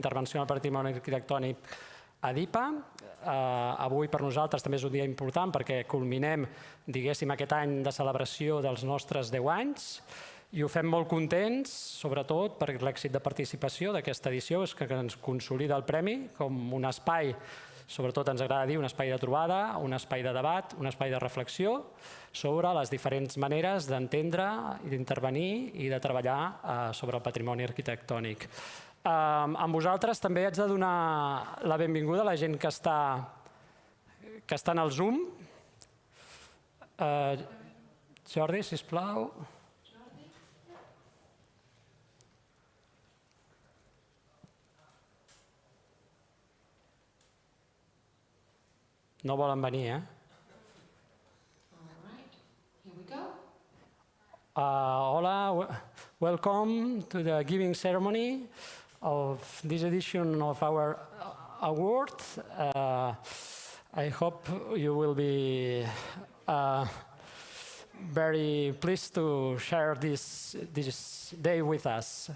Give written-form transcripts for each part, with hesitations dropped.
Intervenció en el Patrimoni Arquitectònic a DIPA. Avui per nosaltres també és un dia important perquè culminem, diguéssim, aquest any de celebració dels nostres 10 anys i ho fem molt contents, sobretot per l'èxit de participació d'aquesta edició, és que ens consolida el premi com un espai, sobretot ens agrada dir, un espai de trobada, un espai de debat, un espai de reflexió sobre les diferents maneres d'entendre i d'intervenir i de treballar sobre el patrimoni arquitectònic. Amb vosaltres també haig de donar la benvinguda a la gent que està en el Zoom. Jordi, sisplau. No volen venir, Hola, welcome to the giving ceremony of this edition of our award. I hope you will be very pleased to share this day with us.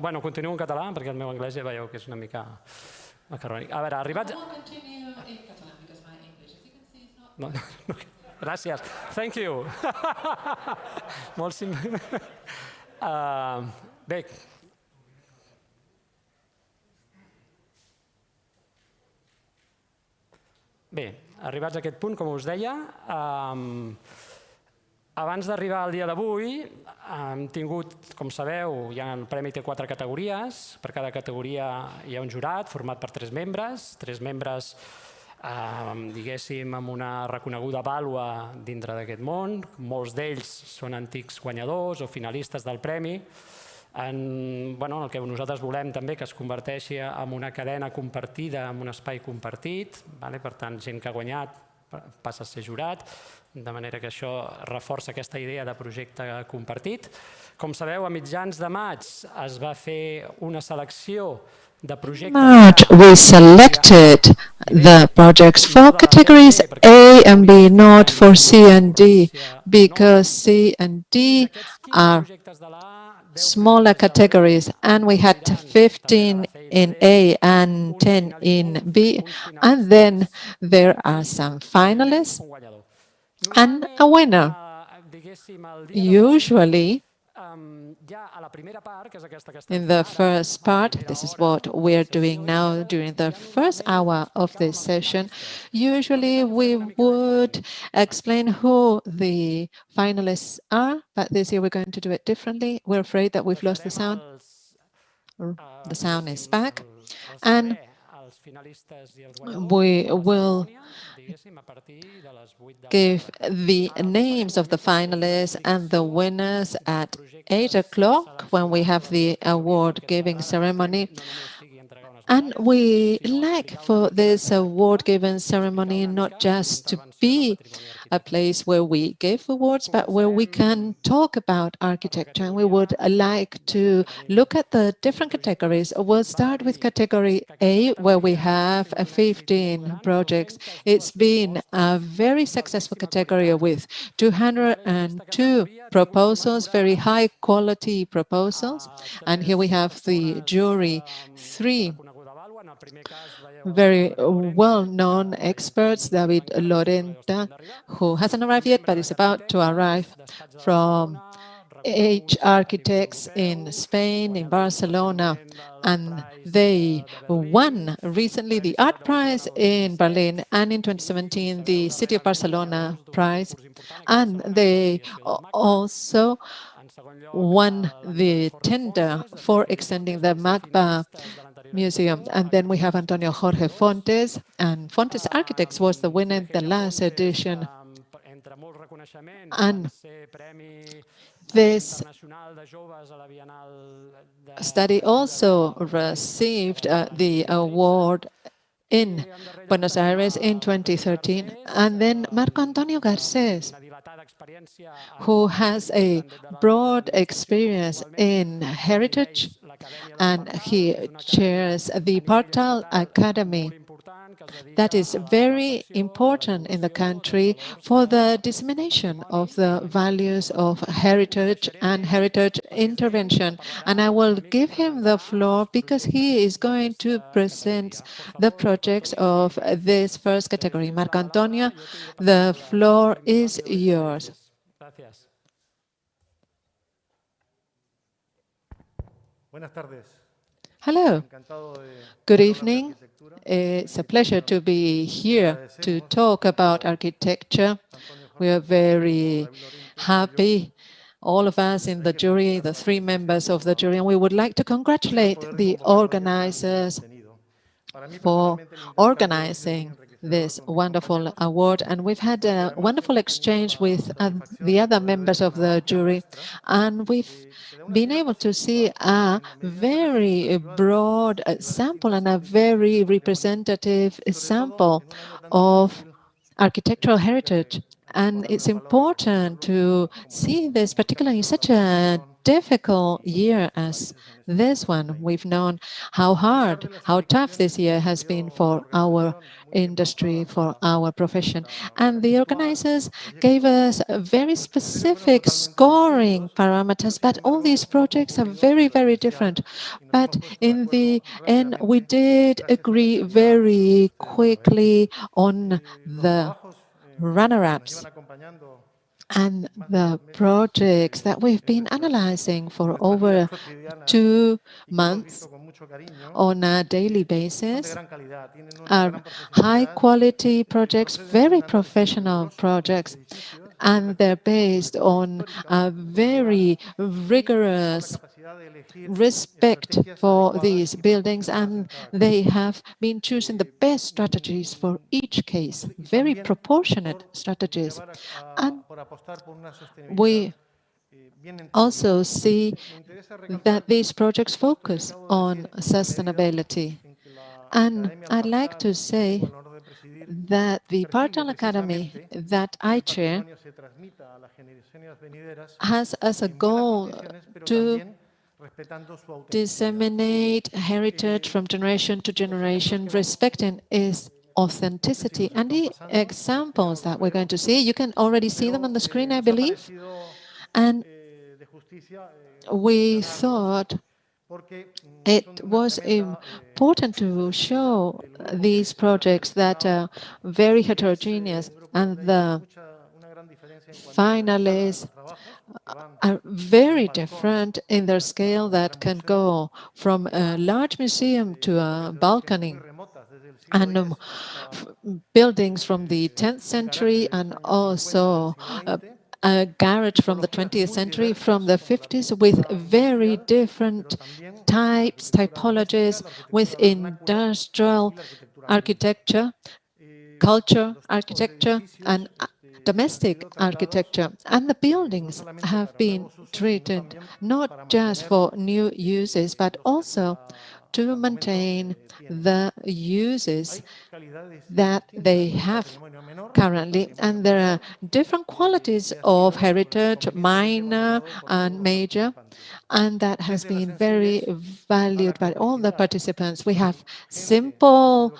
Bueno, continuo en català perquè el meu anglès ja veieu que és una mica macarrònic. A veure, arribats... No, gràcies. Thank you. Molt simple. Bé. Bé, arribats a aquest punt, com us deia, abans d'arribar al dia d'avui hem tingut, com sabeu, el premi té 4 categories. Per cada categoria hi ha un jurat format per 3 membres, diguéssim, amb una reconeguda vàlua dintre d'aquest món. Molts d'ells són antics guanyadors o finalistes del premi. El que nosaltres volem també que es converteixi en una cadena compartida, en un espai compartit. Per tant, gent que ha guanyat passa a ser jurat, de manera que això reforça aquesta idea de projecte compartit. Com sabeu, a mitjans de maig es va fer una selecció de projectes. In March, we selected the projects for categories A and B, not for C and D, because C and D are smaller categories, and we had 15 in A and 10 in B, and then there are some finalists and a winner. Usually, in the first part, this is what we're doing now during the first hour of this session, usually we would explain who the finalists are, but this year we're going to do it differently. We're afraid that we've lost the sound. The sound is back. And we will give the names of the finalists and the winners at 8 o'clock when we have the award-giving ceremony. And we like for this award-giving ceremony not just to be a place where we give awards, but where we can talk about architecture. And we would like to look at the different categories. We'll start with category A, where we have 15 projects. It's been a very successful category with 202 proposals, very high-quality proposals. And here we have the jury, 3 very well-known experts, David Lorenta, who hasn't arrived yet, but is about to arrive, from H architects in Spain, in Barcelona, and they won recently the Art Prize in Berlin, and in 2017 the City of Barcelona Prize, and they also won the tender for extending the MACBA Museum. And then we have Antonio Jorge Fontes, and Fontes Architects was the winner in the last edition. And this study also received the award in Buenos Aires in 2013. And then Marco Antonio Garcés, who has a broad experience in heritage, and he chairs the Portal Academy. that is very important in the country for the dissemination of the values of heritage and heritage intervention. And I will give him the floor because he is going to present the projects of this first category. Marco Antonio, the floor is yours. Hello. Good evening. It's a pleasure to be here to talk about architecture. We are very happy, all of us in the jury, the 3 members of the jury, and we would like to congratulate the organizers for organizing this wonderful award. And we've had a wonderful exchange with the other members of the jury, and we've been able to see a very broad sample and a very representative sample of architectural heritage. And it's important to see this, particularly in such a difficult year as this one. We've known how hard, how tough this year has been for our industry, for our profession. And the organizers gave us very specific scoring parameters, but all these projects are very, very different. But in the end, we did agree very quickly on the runner-ups and the projects that we've been analyzing for over 2 months on a daily basis are high-quality projects, very professional projects, and they're based on a very rigorous respect for these buildings, and they have been choosing the best strategies for each case, very proportionate strategies. And we also see that these projects focus on sustainability. And I'd like to say that the Part-Time Academy that I chair has as a goal to disseminate heritage from generation to generation, respecting its authenticity. And the examples that we're going to see, you can already see them on the screen, I believe. And we thought it was important to show these projects that are very heterogeneous, and the finalists are very different in their scale, that can go from a large museum to a balcony, and buildings from the 10th century, and also a garage from the 20th century, from the 50s, with very different types, typologies, with industrial architecture, culture architecture, and domestic architecture. And the buildings have been treated not just for new uses, but also to maintain the uses that they have currently. And there are different qualities of heritage, minor and major, and that has been very valued by all the participants. We have simple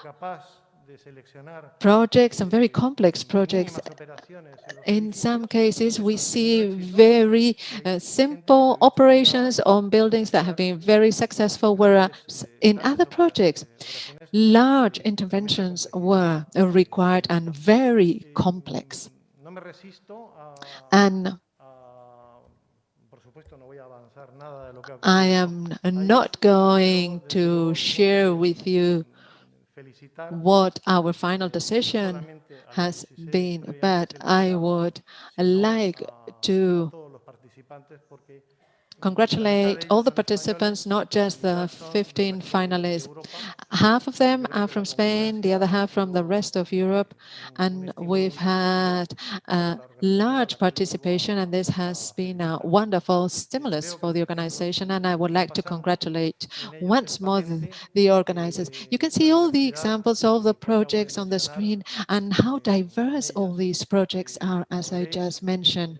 projects and very complex projects. In some cases, we see very simple operations on buildings that have been very successful, whereas in other projects, large interventions were required and very complex. And I am not going to share with you what our final decision has been, but I would like to congratulate all the participants, not just the 15 finalists. Half of them are from Spain, the other half from the rest of Europe, and we've had a large participation, and this has been a wonderful stimulus for the organization, and I would like to congratulate once more the organizers. You can see all the examples of the projects on the screen and how diverse all these projects are, as I just mentioned.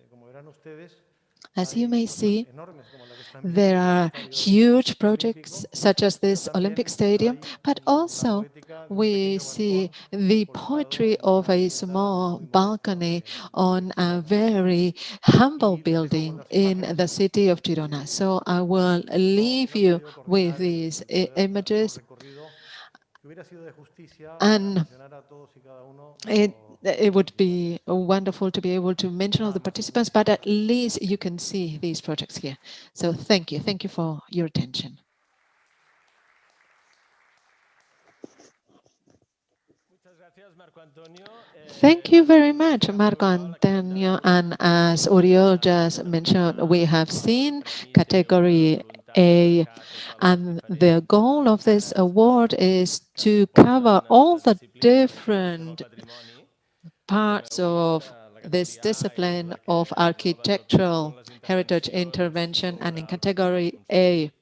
As you may see, there are huge projects such as this Olympic Stadium, but also we see the poetry of a small balcony on a very humble building in the city of Girona. So I will leave you with these images. And it would be wonderful to be able to mention all the participants, but at least you can see these projects here. So thank you. Thank you for your attention. Thank you very much, Marco Antonio. And as Uriol just mentioned, we have seen category A, and the goal of this award is to cover all the different parts of this discipline of architectural heritage intervention. And in category A,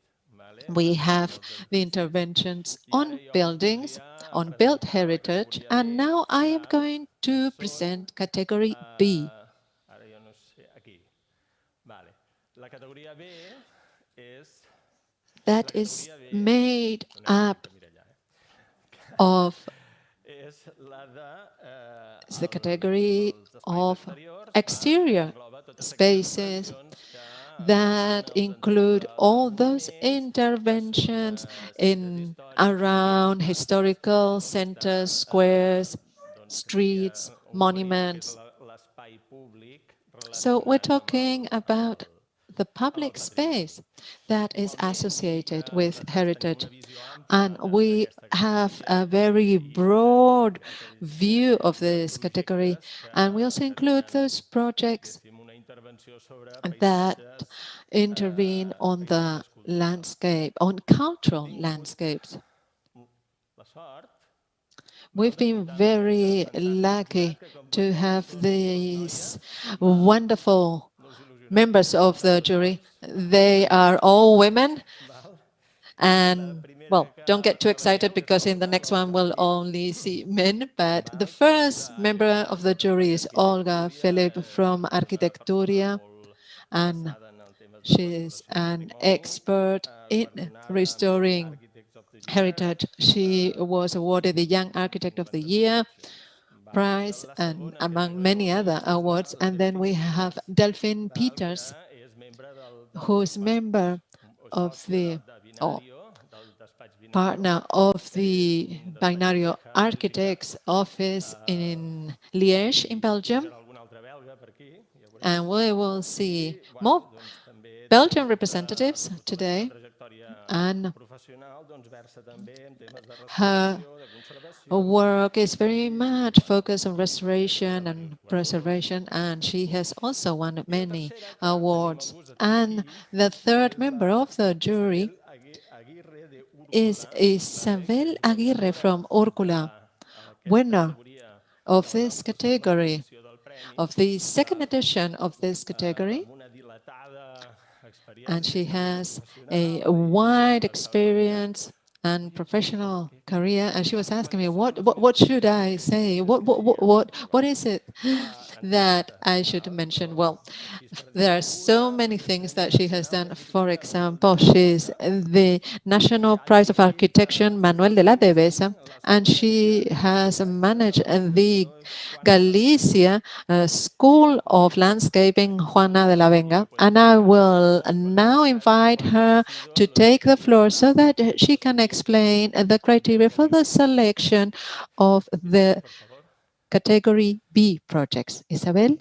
we have the interventions on buildings, on built heritage, and now I am going to present category B. That is made up of the category of exterior spaces that include all those interventions in around historical centers, squares, streets, monuments. So we're talking about the public space that is associated with heritage. And we have a very broad view of this category. And we also include those projects that intervene on the landscape, on cultural landscapes. We've been very lucky to have these wonderful members of the jury. They are all women. And, well, don't get too excited because in the next one we'll only see men. But the first member of the jury is Olga Philip from Arquitectura, and she is an expert in restoring heritage. She was awarded the Young Architect of the Year prize, and among many other awards. And then we have Delphine Peters, who is member of the partner of the Binario Architects Office in Liège in Belgium. And we will see more Belgian representatives today. And her work is very much focused on restoration and preservation, and she has also won many awards. And the third member of the jury is Isabel Aguirre from Úrcula, winner of this category, of the second edition of this category. And she has a wide experience and professional career. And she was asking me, what should I say? What is it that I should mention? Well, there are so many things that she has done. For example, she's the National Prize of Architecture Manuel de la Devesa, and she has managed the Galicia School of Landscaping Juana de la Venga. And I will now invite her to take the floor so that she can explain the criteria for the selection of the category B projects. Isabel?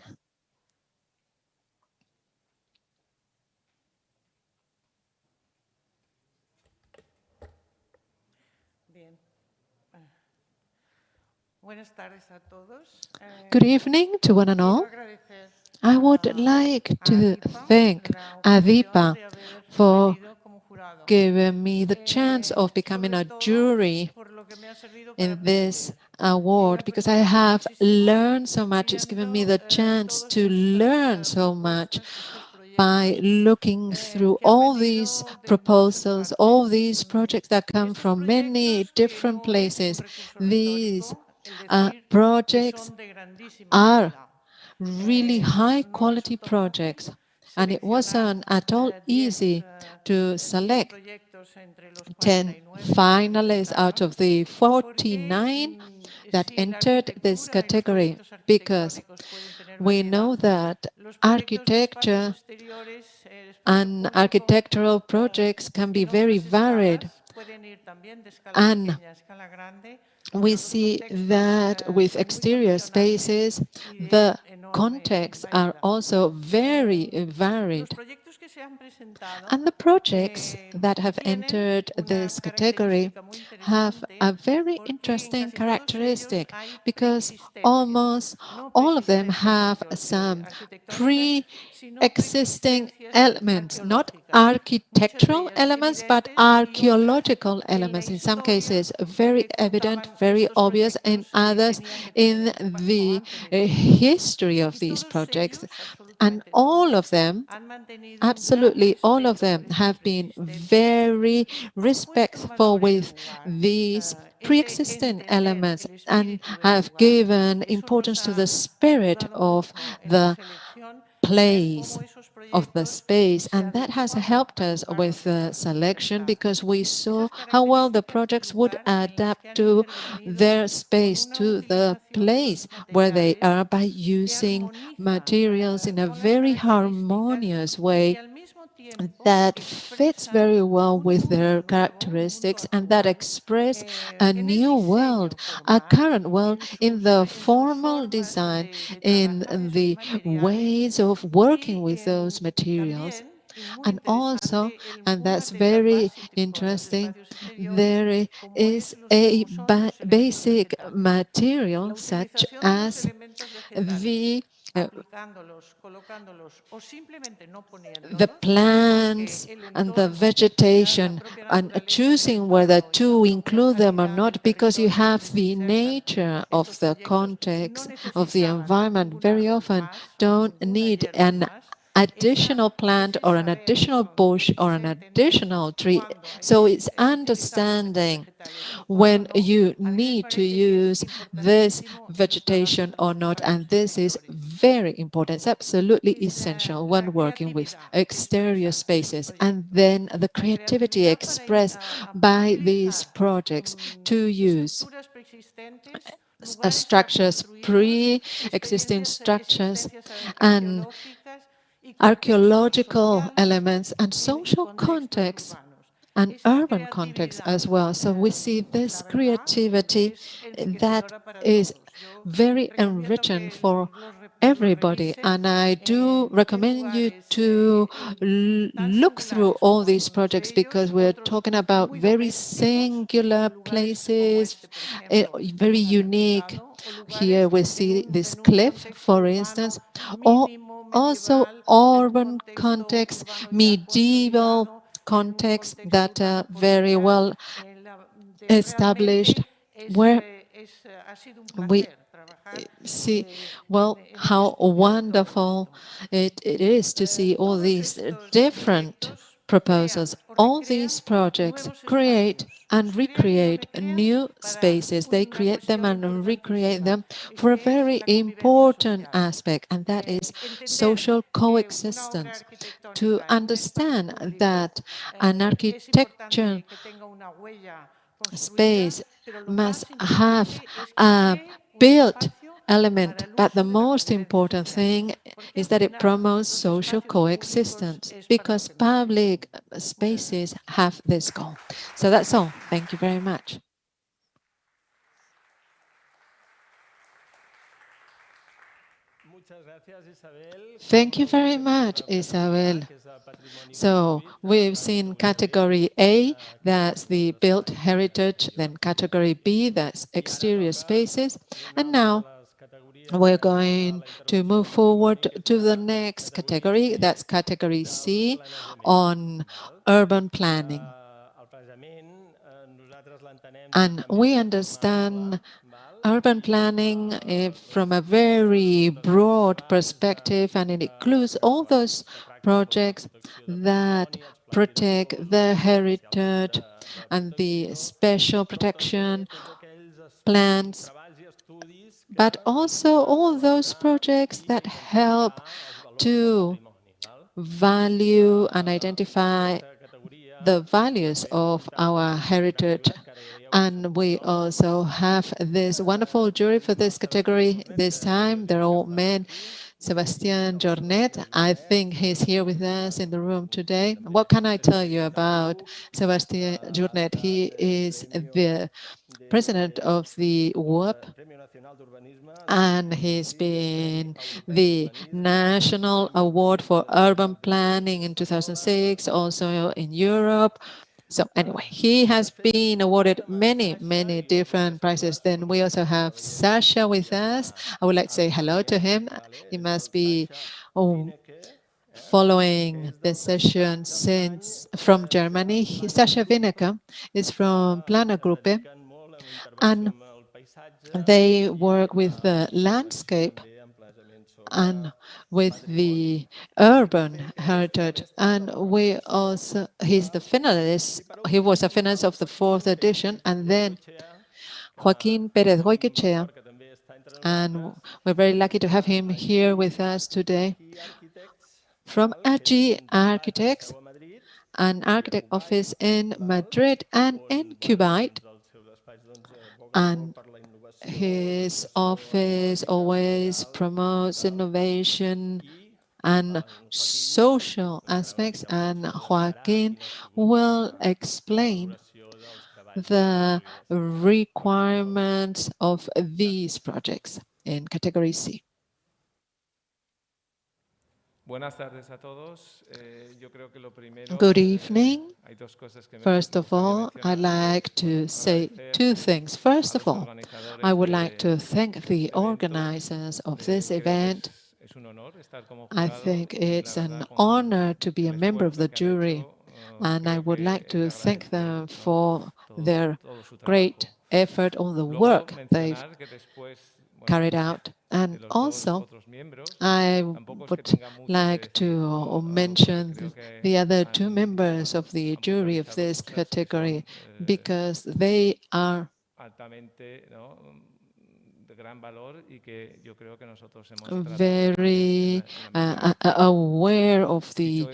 Good evening to one and all. I would like to thank Adipa for giving me the chance of becoming a jury in this award, because I have learned so much. It's given me the chance to learn so much by looking through all these proposals, all these projects that come from many different places. These projects are really high quality projects, And it wasn't at all easy to select 10 finalists out of the 49 that entered this category, because we know that architecture and architectural projects can be very varied. And we see that with exterior spaces, the contexts are also very varied. And the projects that have entered this category have a very interesting characteristic, because almost all of them have some pre-existing elements, not architectural elements, but archaeological elements. In some cases, very evident, very obvious, in others, in the history of these projects. And all of them, absolutely all of them, have been very respectful with these pre-existing elements and have given importance to the spirit of the place, of the space. And that has helped us with the selection, because we saw how well the projects would adapt to their space, to the place where they are, by using materials in a very harmonious way that fits very well with their characteristics, and that express a new world, a current world, in the formal design, in the ways of working with those materials. And also, and that's very interesting, there is a basic material such as the plants and the vegetation, and choosing whether to include them or not, because you have the nature of the context of the environment. Very often don't need an additional plant or an additional bush or an additional tree. So it's understanding when you need to use this vegetation or not, and this is very important. It's absolutely essential when working with exterior spaces. And then the creativity expressed by these projects to use structures, pre-existing structures, and archaeological elements, and social context, and urban context as well. So we see this creativity that is very enriching for everybody. And I do recommend you to look through all these projects, because we're talking about very singular places, very unique. Here we see this cliff, for instance, or also urban context, medieval context that are very well established, where we see, well, how wonderful it is to see all these different proposals. All these projects create and recreate new spaces. They create them and recreate them for a very important aspect, and that is social coexistence. To understand that an architecture space must have a built element, but the most important thing is that it promotes social coexistence, because public spaces have this goal. So that's all. Thank you very much. Thank you very much, Isabel. So we've seen category A, that's the built heritage, then category B, that's exterior spaces. And now we're going to move forward to the next category, that's category C, on urban planning. And we understand urban planning from a very broad perspective, and it includes all those projects that protect the heritage and the special protection plans, but also all those projects that help to value and identify the values of our heritage. And we also have this wonderful jury for this category. This time, they're all men. Sebastián Jornet, I think he's here with us in the room today. What can I tell you about Sebastián Jornet? He is the president of the WUP, and he's been the National Award for Urban Planning in 2006, also in Europe. So anyway, he has been awarded many, many different prizes. Then we also have Sasha with us. I would like to say hello to him. He must be following the session from Germany. Sasha Winnecke is from Planer Gruppe, and they work with the landscape and with the urban heritage. And we also, he's the finalist. He was a finalist of the 4th edition. And then Joaquín Pérez Goicoechea, and we're very lucky to have him here with us today, from AG Architects, an architect office in Madrid and in Kuwait. And his office always promotes innovation and social aspects, and Joaquín will explain the requirements of these projects in category C. Good evening. First of all, I'd like to say two things. First of all, I would like to thank the organizers of this event. I think it's an honor to be a member of the jury, and I would like to thank them for their great effort on the work they've carried out. And also, I would like to mention the other two members of the jury of this category, because they are very aware of the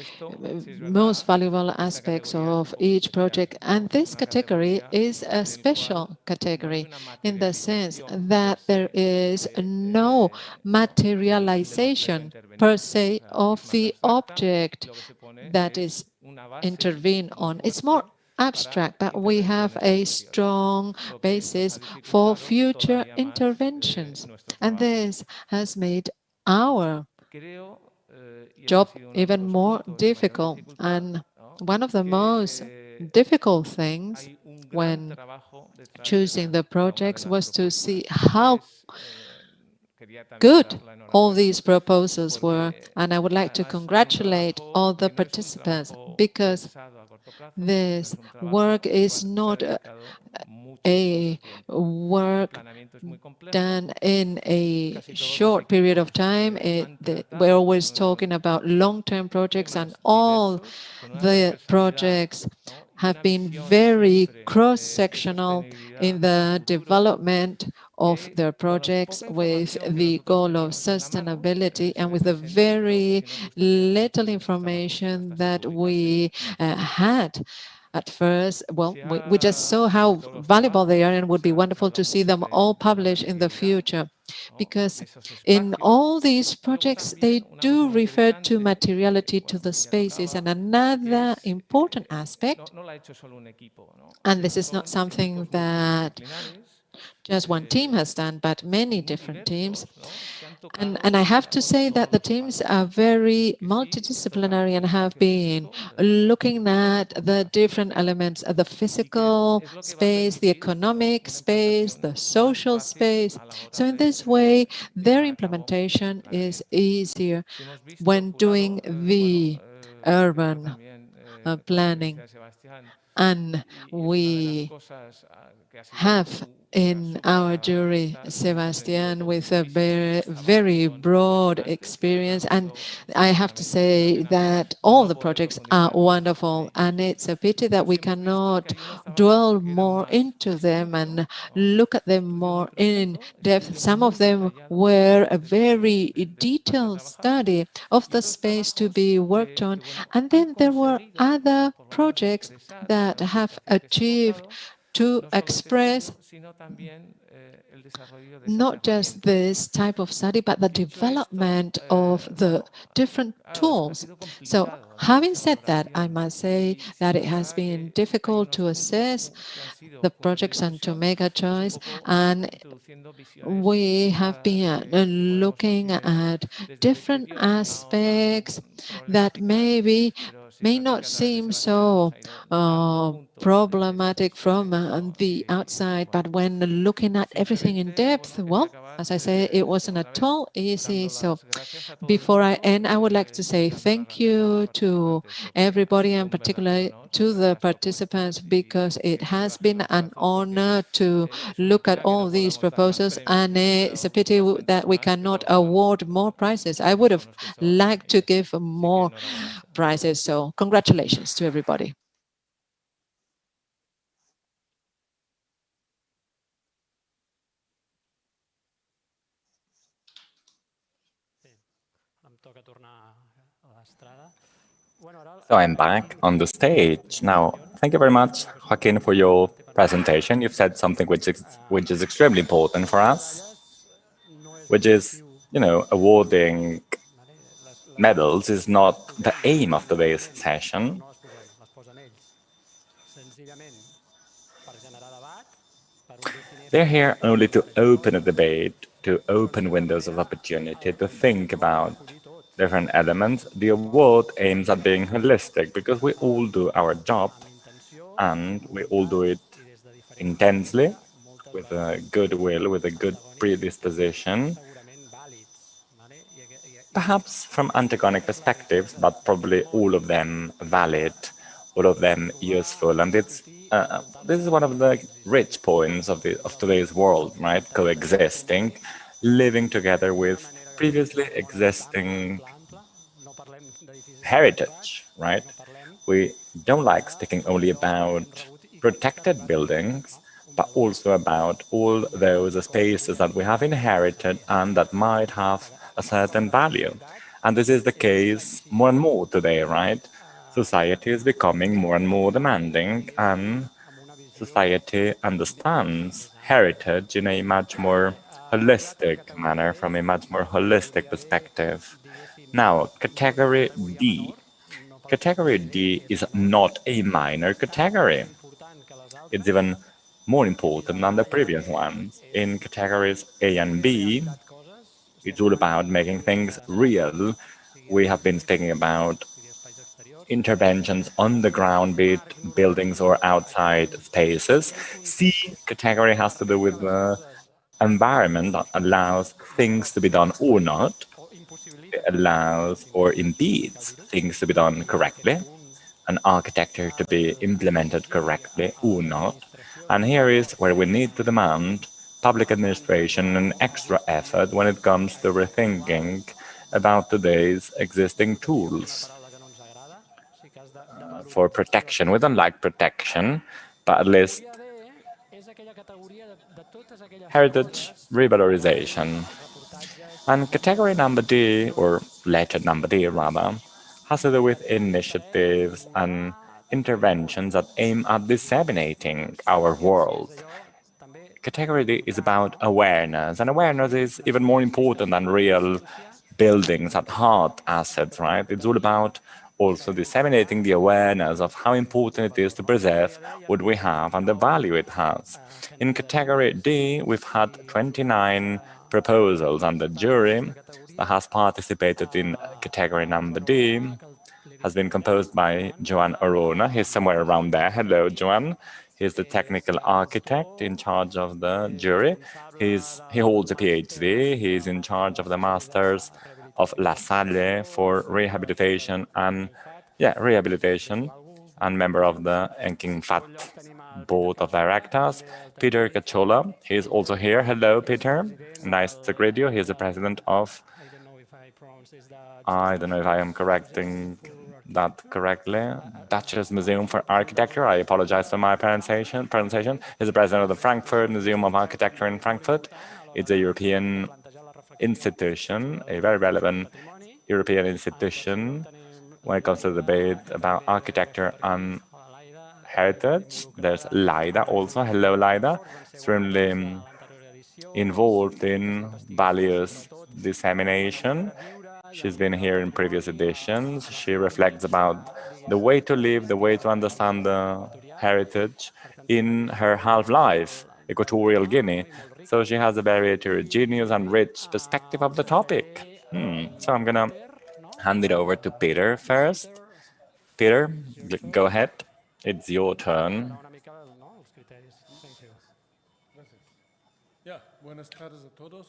most valuable aspects of each project. And this category is a special category in the sense that there is no materialization per se of the object that is intervened on. It's more abstract, but we have a strong basis for future interventions. And this has made our job even more difficult. And one of the most difficult things when choosing the projects was to see how good all these proposals were. And I would like to congratulate all the participants, because this work is not a work done in a short period of time. We're always talking about long-term projects, and all the projects have been very cross-sectional in the development of their projects, with the goal of sustainability and with the very little information that we had at first. Well, we just saw how valuable they are, and it would be wonderful to see them all published in the future, because in all these projects, they do refer to materiality, to the spaces. And another important aspect, and this is not something that just one team has done, but many different teams. And I have to say that the teams are very multidisciplinary and have been looking at the different elements of the physical space, the economic space, the social space. So in this way, their implementation is easier when doing the urban planning. And we have in our jury Sebastian with a very broad experience, and I have to say that all the projects are wonderful, and it's a pity that we cannot dwell more into them and look at them more in depth. Some of them were a very detailed study of the space to be worked on, and then there were other projects that have achieved to express not just this type of study, but the development of the different tools. So having said that, I must say that it has been difficult to assess the projects and to make a choice. And we have been looking at different aspects that maybe may not seem so problematic from the outside, but when looking at everything in depth, well, as I say, it wasn't at all easy. So before I end, I would like to say thank you to everybody, and particularly to the participants, because it has been an honor to look at all these proposals, and it's a pity that we cannot award more prizes. I would have liked to give more prizes, so congratulations to everybody. So I'm back on the stage. Now, thank you very much, Joaquin, for your presentation. You've said something which is extremely important for us, which is, awarding medals is not the aim of today's session. They're here only to open a debate, to open windows of opportunity, to think about different elements. The award aims at being holistic because we all do our job and we all do it intensely, with a good will, with a good predisposition. Perhaps from antagonic perspectives, but probably all of them valid, all of them useful. And this is one of the rich points of today's world, right? Coexisting, living together with previously existing heritage, right? We don't like speaking only about protected buildings, but also about all those spaces that we have inherited and that might have a certain value. And this is the case more and more today, right? Society is becoming more and more demanding, and society understands heritage in a much more holistic manner, from a much more holistic perspective. Now, category D. Category D is not a minor category. It's even more important than the previous ones. In categories A and B, it's all about making things real. We have been speaking about interventions on the ground, be it buildings or outside spaces. C category has to do with the environment that allows things to be done or not. It allows or impedes things to be done correctly, an architecture to be implemented correctly or not. And here is where we need to demand public administration an extra effort when it comes to rethinking about today's existing tools for protection. We don't like protection, but at least heritage revalorization. And category number D, or letter number D rather, has to do with initiatives and interventions that aim at disseminating our world. Category D is about awareness, and awareness is even more important than real buildings at hard assets, right? It's all about also disseminating the awareness of how important it is to preserve what we have and the value it has. In category D, we've had 29 proposals, and the jury that has participated in category number D has been composed by Joan Orona. He's somewhere around there. Hello, Joan. He's the technical architect in charge of the jury. He holds a PhD. He's in charge of the Masters of La Salle for rehabilitation and, rehabilitation. and member of the NKINFAT Board of Directors. Peter Cachola, he is also here. Hello, Peter. Nice to greet you. He is the president of, I don't know if I am correcting that correctly, Dutchess Museum for Architecture. I apologize for my pronunciation. He's the president of the Frankfurt Museum of Architecture in Frankfurt. It's a European institution, a very relevant European institution when it comes to the debate about architecture and heritage. There's Laida also. Hello, Laida. Extremely involved in values dissemination. She's been here in previous editions. She reflects about the way to live, the way to understand the heritage in her half-life, Equatorial Guinea. So she has a very heterogeneous and rich perspective of the topic. So I'm gonna hand it over to Peter first. Peter, go ahead. It's your turn. Yeah, buenas tardes a todos.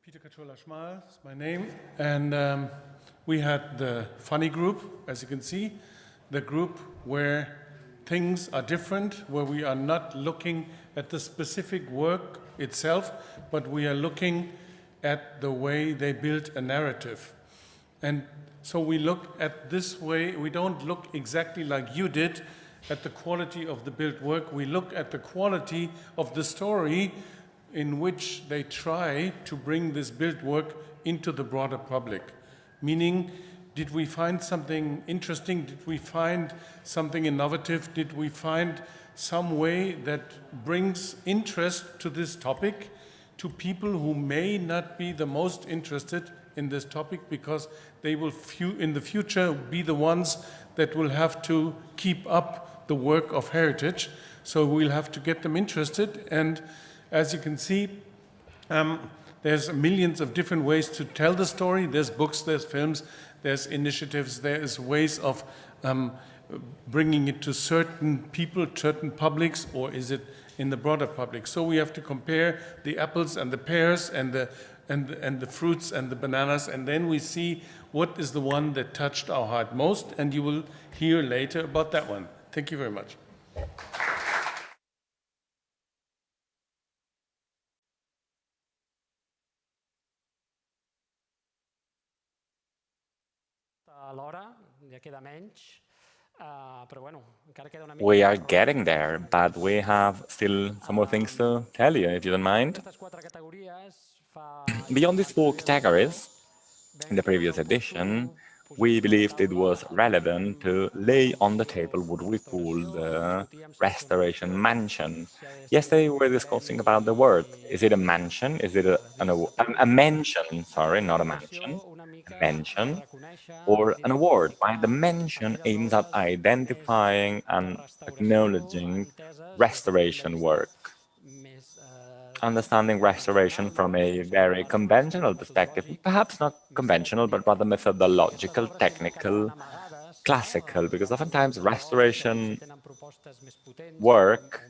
Peter Cachola-Schmal is my name. And we had the funny group, as you can see, the group where things are different, where we are not looking at the specific work itself, but we are looking at the way they build a narrative. And so we look at this way, we don't look exactly like you did at the quality of the built work, we look at the quality of the story in which they try to bring this built work into the broader public. Meaning, did we find something interesting? Did we find something innovative? Did we find some way that brings interest to this topic to people who may not be the most interested in this topic because they will in the future be the ones that will have to keep up the work of heritage. So we'll have to get them interested. And as you can see, there's millions of different ways to tell the story. There's books, there's films, there's initiatives, there's ways of bringing it to certain people, certain publics, or is it in the broader public? So we have to compare the apples and the pears and the fruits and the bananas, and then we see what is the one that touched our heart most, and you will hear later about that one. Thank you very much. We are getting there, but we have still some more things to tell you, if you don't mind. Beyond these 4 categories, in the previous edition, we believed it was relevant to lay on the table what we call the restoration mansion. Yesterday we were discussing about the word. Is it a mansion? Is it a mention? Sorry, not a mansion. A mention or an award. Right? The mention aims at identifying and acknowledging restoration work. Understanding restoration from a very conventional perspective, perhaps not conventional, but rather methodological, technical, classical, because oftentimes restoration work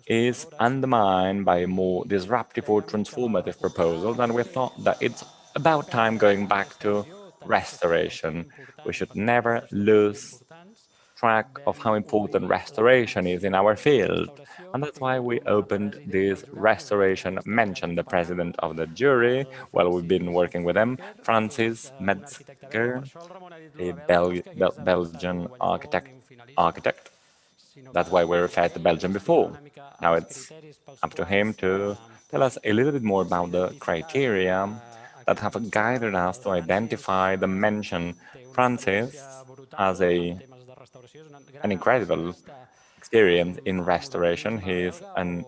is undermined by more disruptive or transformative proposals, and we thought that it's about time going back to restoration. We should never lose track of how important restoration is in our field. And that's why we opened this restoration mention. The president of the jury, well, we've been working with him, Francis Metzger, a Belgian architect. That's why we referred to Belgium before. Now it's up to him to tell us a little bit more about the criteria that have guided us to identify the mention. Francis has an incredible experience in restoration. He is an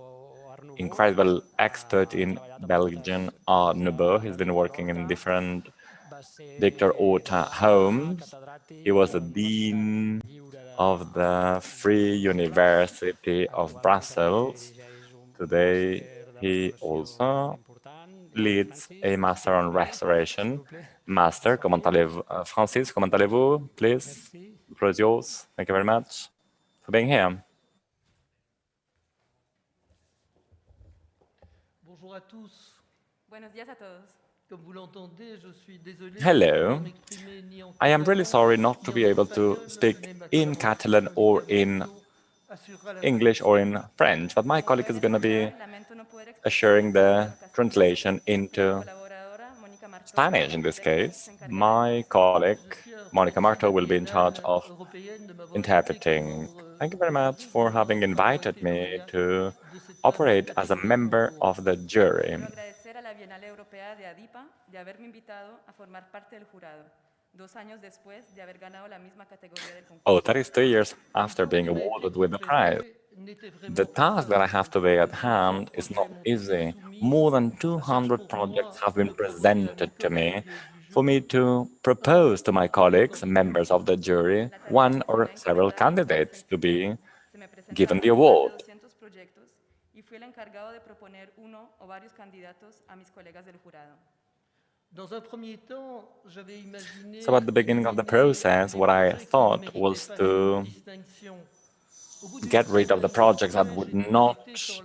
incredible expert in Belgian Art Nouveau. He's been working in different Victor Orta homes. He was the dean of the Free University of Brussels. Today, he also leads a master on restoration. Master, comment allez-vous? Francis, comment allez-vous? Please, the floor is yours. Thank you very much for being here. Bonjour à tous. Buenos días a todos. Hello. I am really sorry not to be able to speak in Catalan or in English or in French, but my colleague is going to be assuring the translation into Spanish in this case. My colleague, Monica Marto, will be in charge of interpreting. Thank you very much for having invited me to operate as a member of the jury. Oh, that is 3 years after being awarded with the prize. The task that I have today at hand is not easy. More than 200 projects have been presented to me for me to propose to my colleagues, members of the jury, one or several candidates to be given the award. So at the beginning of the process, what I thought was to get rid of the projects that would not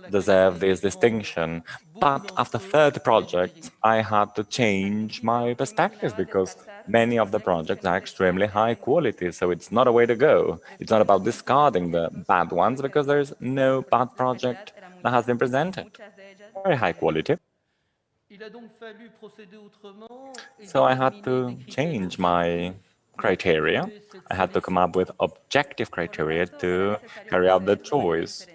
deserve this distinction. But after 30 projects, I had to change my perspective because many of the projects are extremely high quality, so it's not a way to go. It's not about discarding the bad ones because there's no bad project that has been presented. Very high quality. So I had to change my criteria. I had to come up with objective criteria to carry out the choice.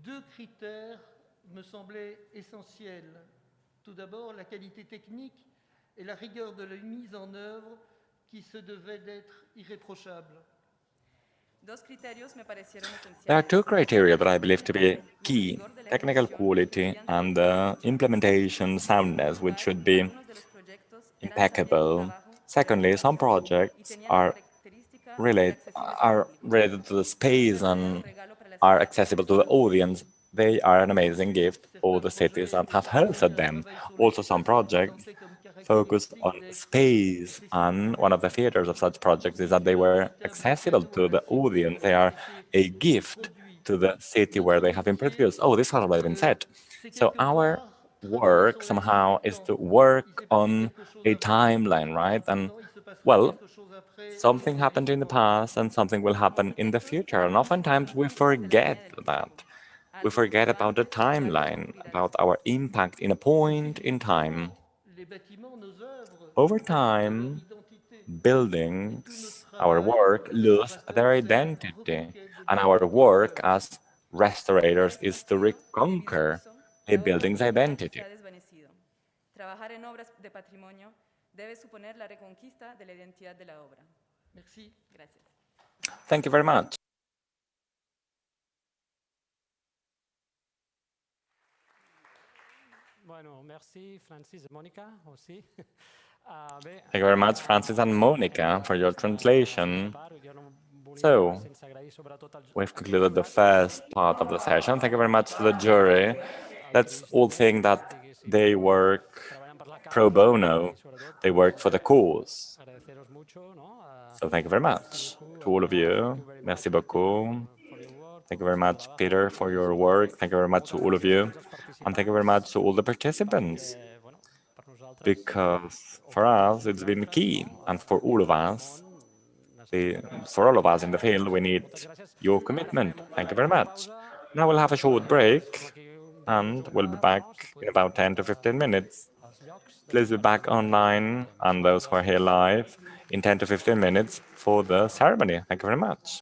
Deux critères me semblaient essentiels. Tout d'abord, la qualité technique et la rigueur de la mise en œuvre qui se devait d'être irréprochable. There are two criteria that I believe to be key: technical quality and the implementation soundness, which should be impeccable. Secondly, some projects are related to the space and are accessible to the audience. They are an amazing gift for the cities that have hosted them. Also, some projects focus on space, and one of the features of such projects is that they were accessible to the audience. They are a gift to the city where they have been produced. Oh, this has already been said. So our work somehow is to work on a timeline, right? And well, something happened in the past and something will happen in the future. And oftentimes we forget that. We forget about the timeline, about our impact in a point in time. Over time, buildings, our work, lose their identity. And our work as restorators is to reconquer a building's identity. Thank you very much. Thank you very much, Francis and Monica, for your translation. So, we've concluded the first part of the session. Thank you very much to the jury. Let's all think that they work pro bono. They work for the cause. So thank you very much to all of you. Merci beaucoup. Thank you very much, Peter, for your work. Thank you very much to all of you. And thank you very much to all the participants. Because for us, it's been key. And for all of us, in the field, we need your commitment. Thank you very much. Now we'll have a short break, and we'll be back in about 10 to 15 minutes. Please be back online, and those who are here live, in 10 to 15 minutes for the ceremony. Thank you very much.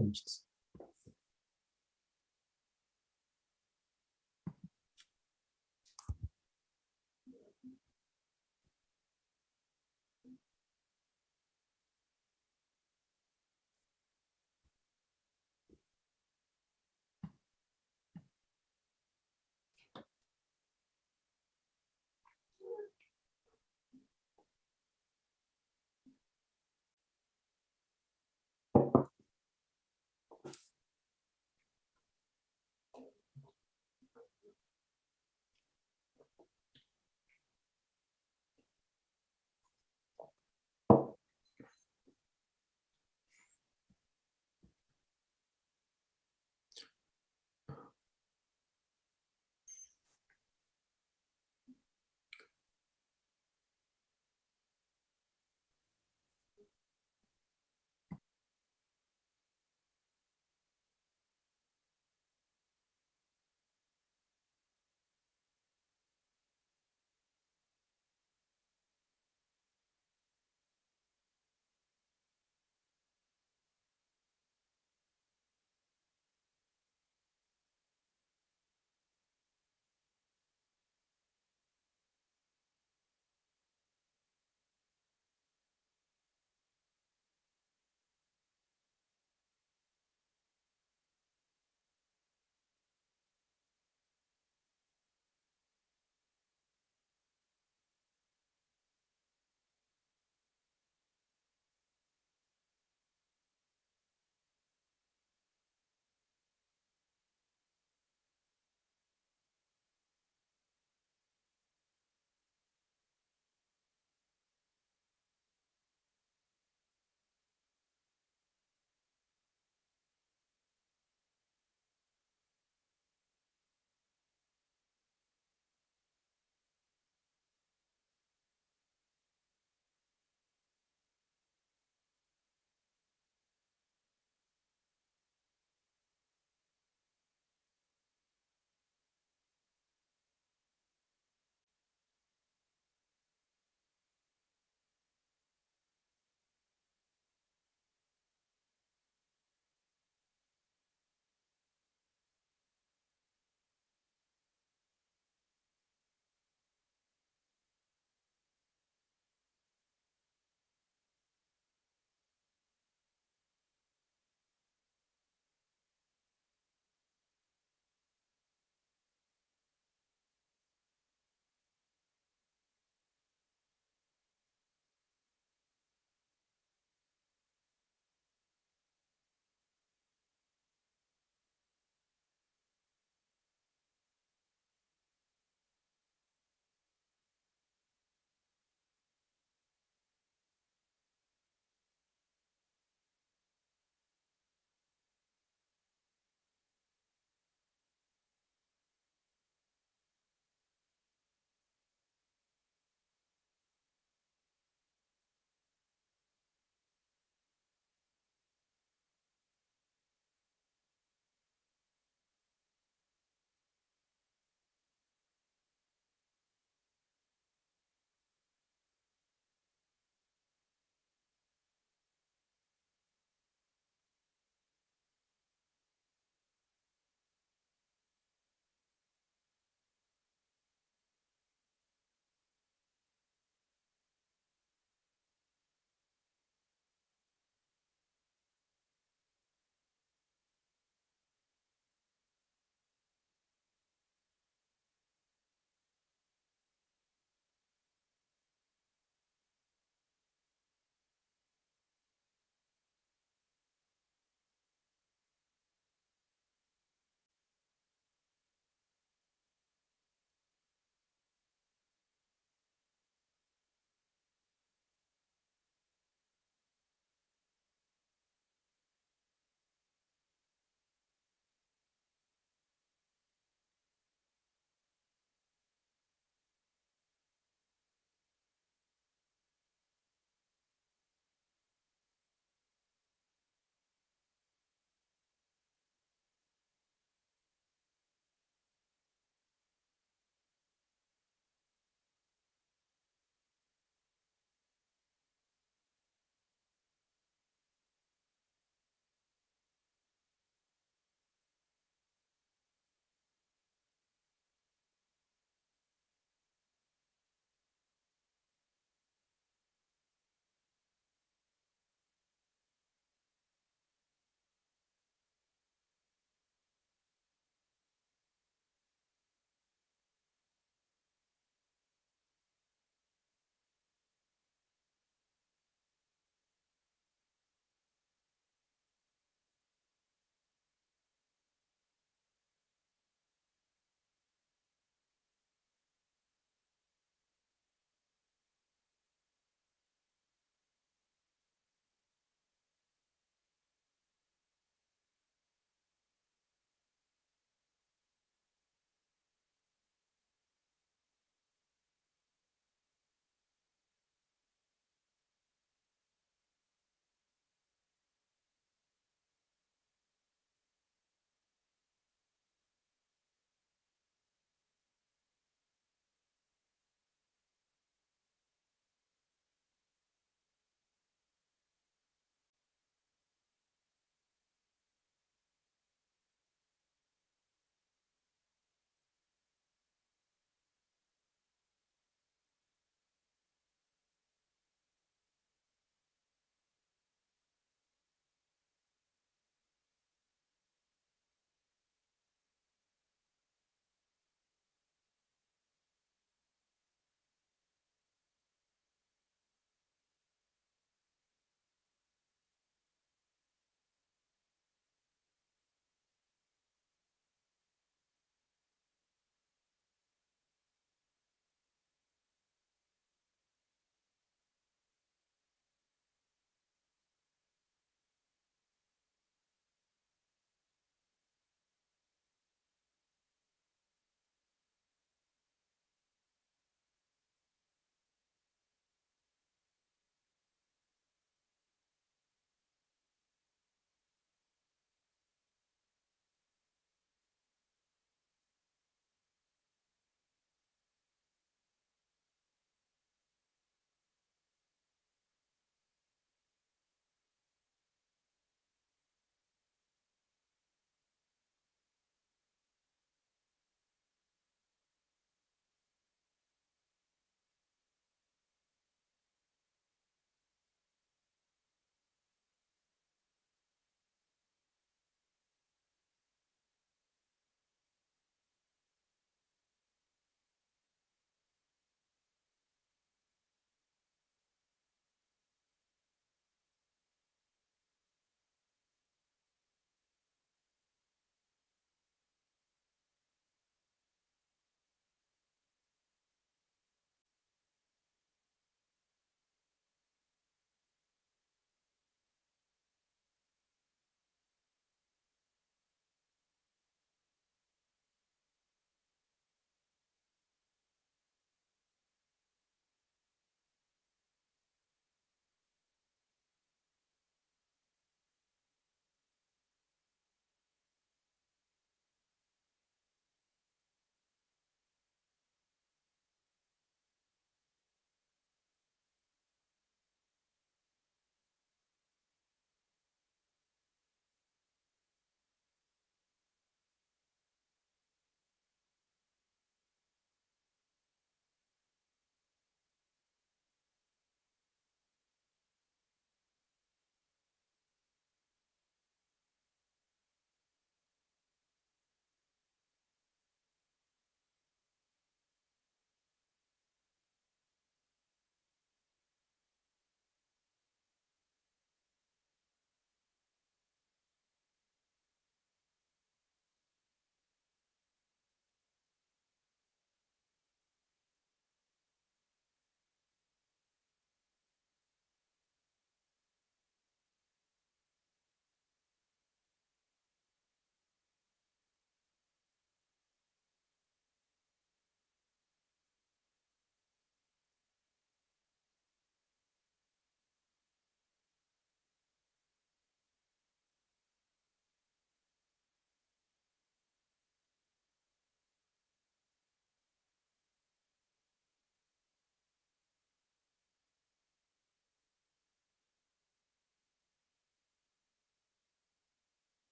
Nichts.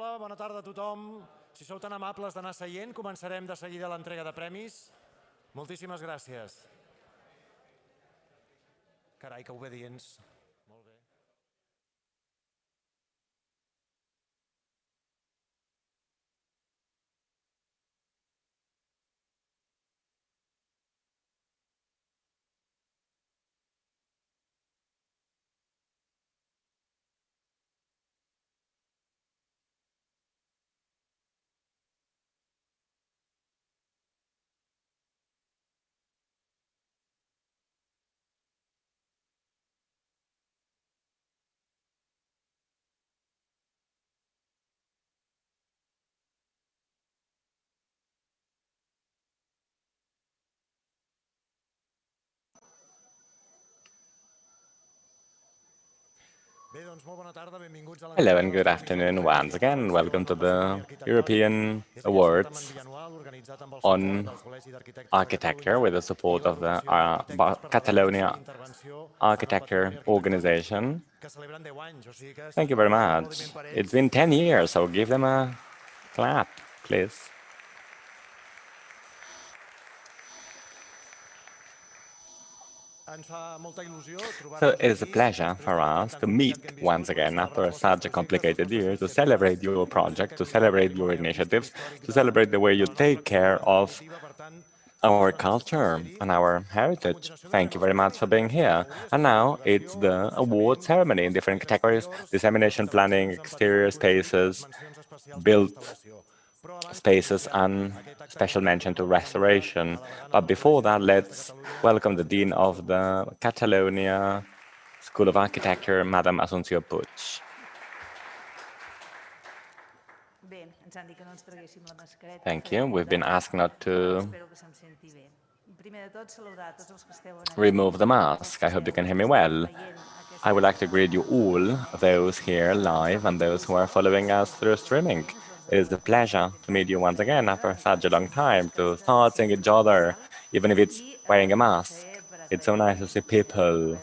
Hola, bona tarda a tothom. Si sou tan amables d'anar seient, començarem de seguida l'entrega de premis. Moltíssimes gràcies. Carai, que obedients. Molt bé. Hello and good afternoon once again. Welcome to the European Awards on Architecture with the support of the Catalonia Architecture Organization. Thank you very much. It's been 10 years, so give them a clap, please. So it is a pleasure for us to meet once again after such a complicated year, to celebrate your project, to celebrate your initiatives, to celebrate the way you take care of our culture and our heritage. Thank you very much for being here. And now it's the award ceremony in different categories: dissemination, planning, exterior spaces, built spaces, and special mention to restoration. But before that, let's welcome the Dean of the Catalonia School of Architecture, Madame Asunció Puig. Thank you. We've been asked not to remove the mask. I hope you can hear me well. I would like to greet you all, those here live and those who are following us through streaming. It is a pleasure to meet you once again after such a long time, to start seeing each other, even if it's wearing a mask. It's so nice to see people.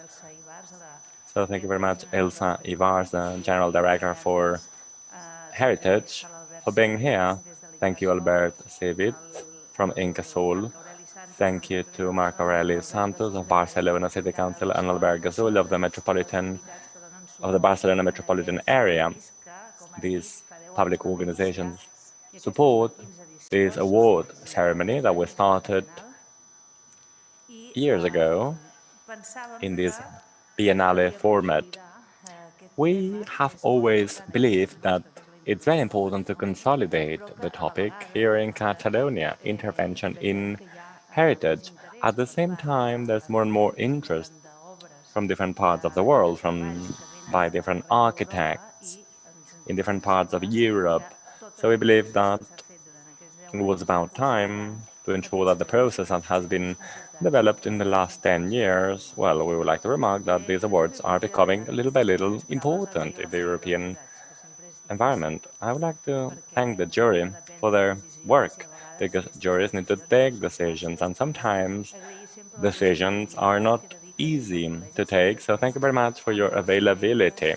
So thank you very much, Elsa Ivars, the General Director for Heritage, for being here. Thank you, Albert Sevit from Incasol. Thank you to Marc Aureli Santos of Barcelona City Council and Albert Gazul of the Barcelona metropolitan area. These public organizations support this award ceremony that we started years ago in this biennale format. We have always believed that it's very important to consolidate the topic here in Catalonia, intervention in heritage. At the same time, there's more and more interest from different parts of the world, by different architects in different parts of Europe. So we believe that it was about time to ensure that the process that has been developed in the last 10 years, well, we would like to remark that these awards are becoming little by little important in the European environment. I would like to thank the jury for their work, because juries need to take decisions, and sometimes decisions are not easy to take, so thank you very much for your availability.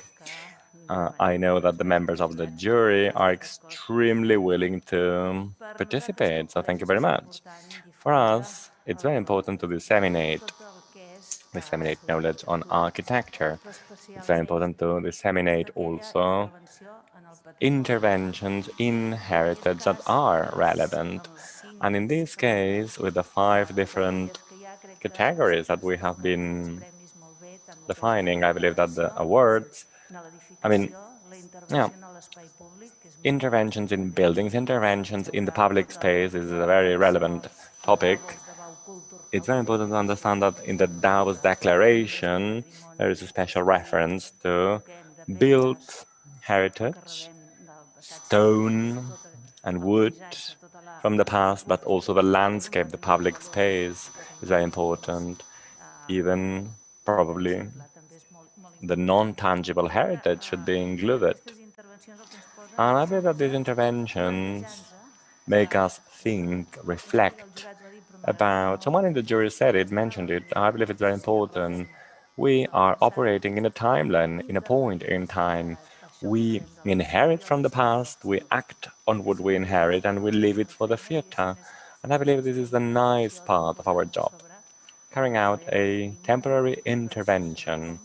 I know that the members of the jury are extremely willing to participate, so thank you very much. For us, it's very important to disseminate knowledge on architecture. It's very important to disseminate also interventions in heritage that are relevant. And in this case, with the 5 different categories that we have been defining, I believe that the awards, interventions in buildings, interventions in the public space is a very relevant topic. It's very important to understand that in the Davos Declaration, there is a special reference to built heritage, stone and wood from the past, but also the landscape, the public space is very important. Even probably the non-tangible heritage should be included. And I believe that these interventions make us think, reflect about, someone in the jury said it, mentioned it, I believe it's very important. We are operating in a timeline, in a point in time. We inherit from the past, we act on what we inherit, and we leave it for the future. And I believe this is the nice part of our job, carrying out a temporary intervention.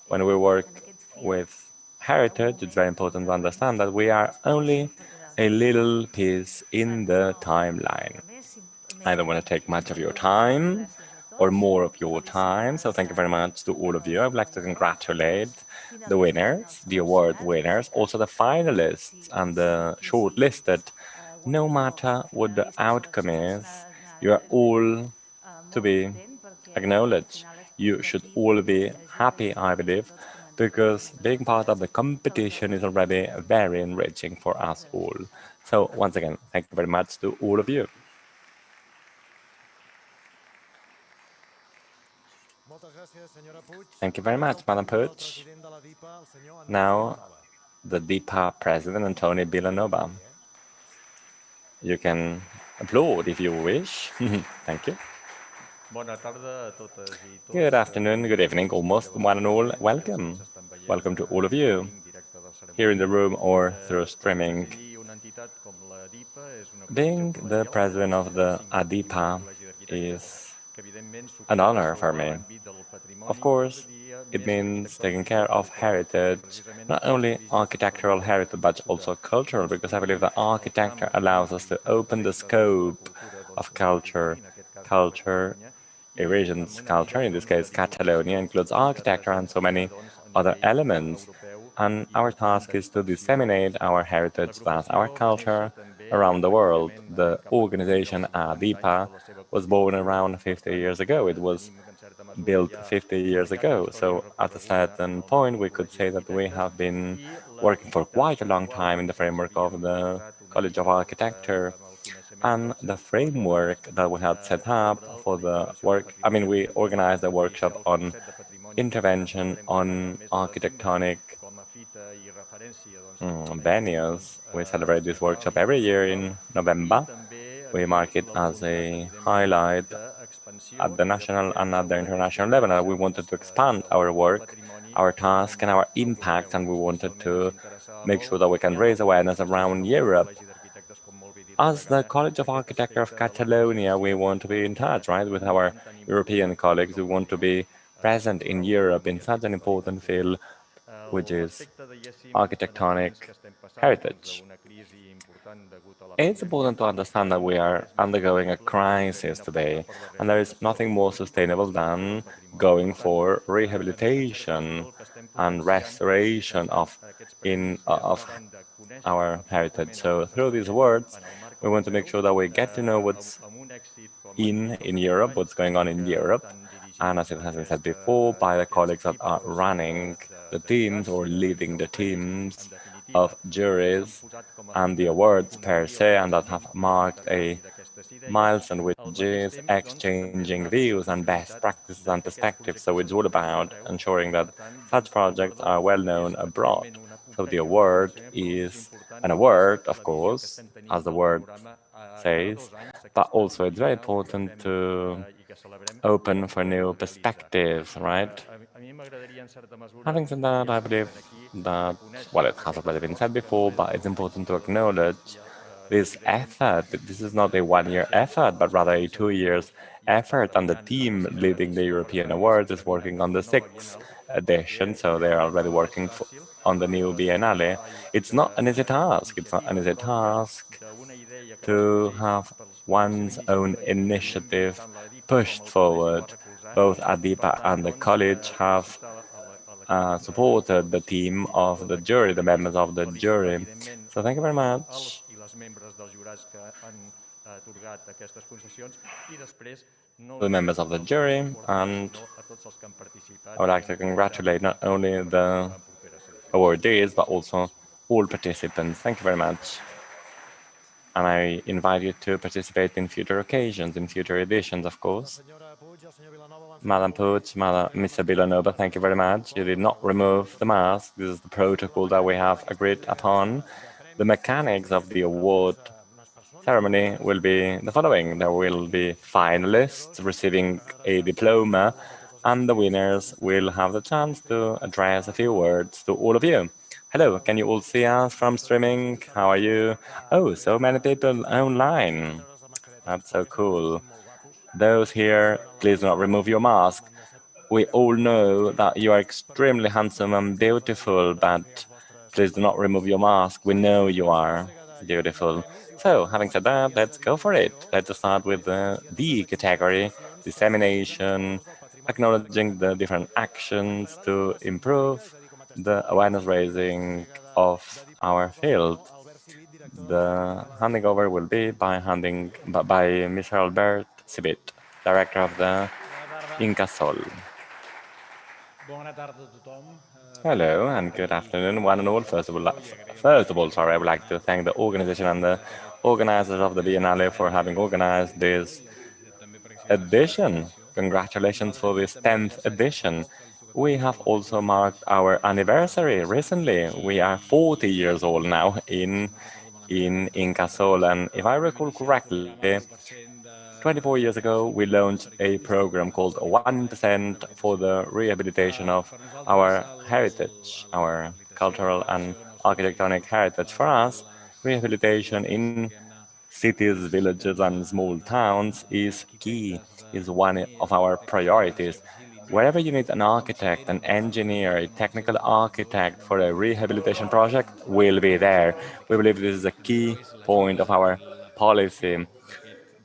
When we work with heritage, it's very important to understand that we are only a little piece in the timeline. I don't want to take much of your time or more of your time, so thank you very much to all of you. I would like to congratulate the winners, the award winners, also the finalists and the shortlisted. No matter what the outcome is, you are all to be acknowledged. You should all be happy, I believe, because being part of the competition is already very enriching for us all. So once again, thank you very much to all of you. Thank you very much, Madam Puig. Now, the DIPA president, Antonio Villanova. You can applaud if you wish. Thank you. Good afternoon, good evening, almost one and all. Welcome. Welcome to all of you, here in the room or through streaming. Being the president of the ADIPA is an honor for me. Of course, it means taking care of heritage, not only architectural heritage, but also cultural, because I believe that architecture allows us to open the scope of culture. Culture, a region's culture, in this case Catalonia, includes architecture and so many other elements. And our task is to disseminate our heritage, thus our culture, around the world. The organization ADIPA was born around 50 years ago. It was built 50 years ago. So at a certain point, we could say that we have been working for quite a long time in the framework of the College of Architecture. And the framework that we had set up for the work, I mean, we organized a workshop on intervention on architectonic venues. We celebrate this workshop every year in November. We mark it as a highlight at the national and at the international level. And we wanted to expand our work, our task, and our impact, and we wanted to make sure that we can raise awareness around Europe. As the College of Architecture of Catalonia, we want to be in touch, right, with our European colleagues. We want to be present in Europe in such an important field, which is architectonic heritage. It's important to understand that we are undergoing a crisis today, and there is nothing more sustainable than going for rehabilitation and restoration of our heritage. So through these words, we want to make sure that we get to know what's in Europe, what's going on in Europe, and as it has been said before, by the colleagues that are running the teams or leading the teams of juries and the awards per se, and that have marked a milestone, which is exchanging views and best practices and perspectives. So it's all about ensuring that such projects are well known abroad. So the award is an award, of course, as the word says, but also it's very important to open for new perspectives, right? Having said that, I believe that, well, it has already been said before, but it's important to acknowledge this effort. This is not a one-year effort, but rather a 2 years effort, and the team leading the European Awards is working on the 6th edition, so they're already working on the new Biennale. It's not an easy task. It's not an easy task to have one's own initiative pushed forward. Both ADIPA and the college have supported the team of the jury, the members of the jury. So thank you very much. The members of the jury, and I would like to congratulate not only the awardees, but also all participants. Thank you very much. And I invite you to participate in future occasions, in future editions, of course. Madam Puig, Mr. Villanova, thank you very much. You did not remove the mask. This is the protocol that we have agreed upon. The mechanics of the award ceremony will be the following. There will be finalists receiving a diploma, and the winners will have the chance to address a few words to all of you. Hello, can you all see us from streaming? How are you? Oh, so many people online. That's so cool. Those here, please do not remove your mask. We all know that you are extremely handsome and beautiful, but please do not remove your mask. We know you are beautiful. So, having said that, let's go for it. Let's start with the D category, dissemination, acknowledging the different actions to improve the awareness raising of our field. The handing over will be by Mr. Albert Sibit, director of the Incasol. Hello and good afternoon, one and all. First of all, I would like to thank the organization and the organizers of the Biennale for having organized this edition. Congratulations for this 10th edition. We have also marked our anniversary recently. We are 40 years old now in Incasol, and if I recall correctly, 24 years ago, we launched a program called 1% for the rehabilitation of our heritage, our cultural and architectonic heritage. For us, rehabilitation in cities, villages, and small towns is key, is one of our priorities. Wherever you need an architect, an engineer, a technical architect for a rehabilitation project, we'll be there. We believe this is a key point of our policy.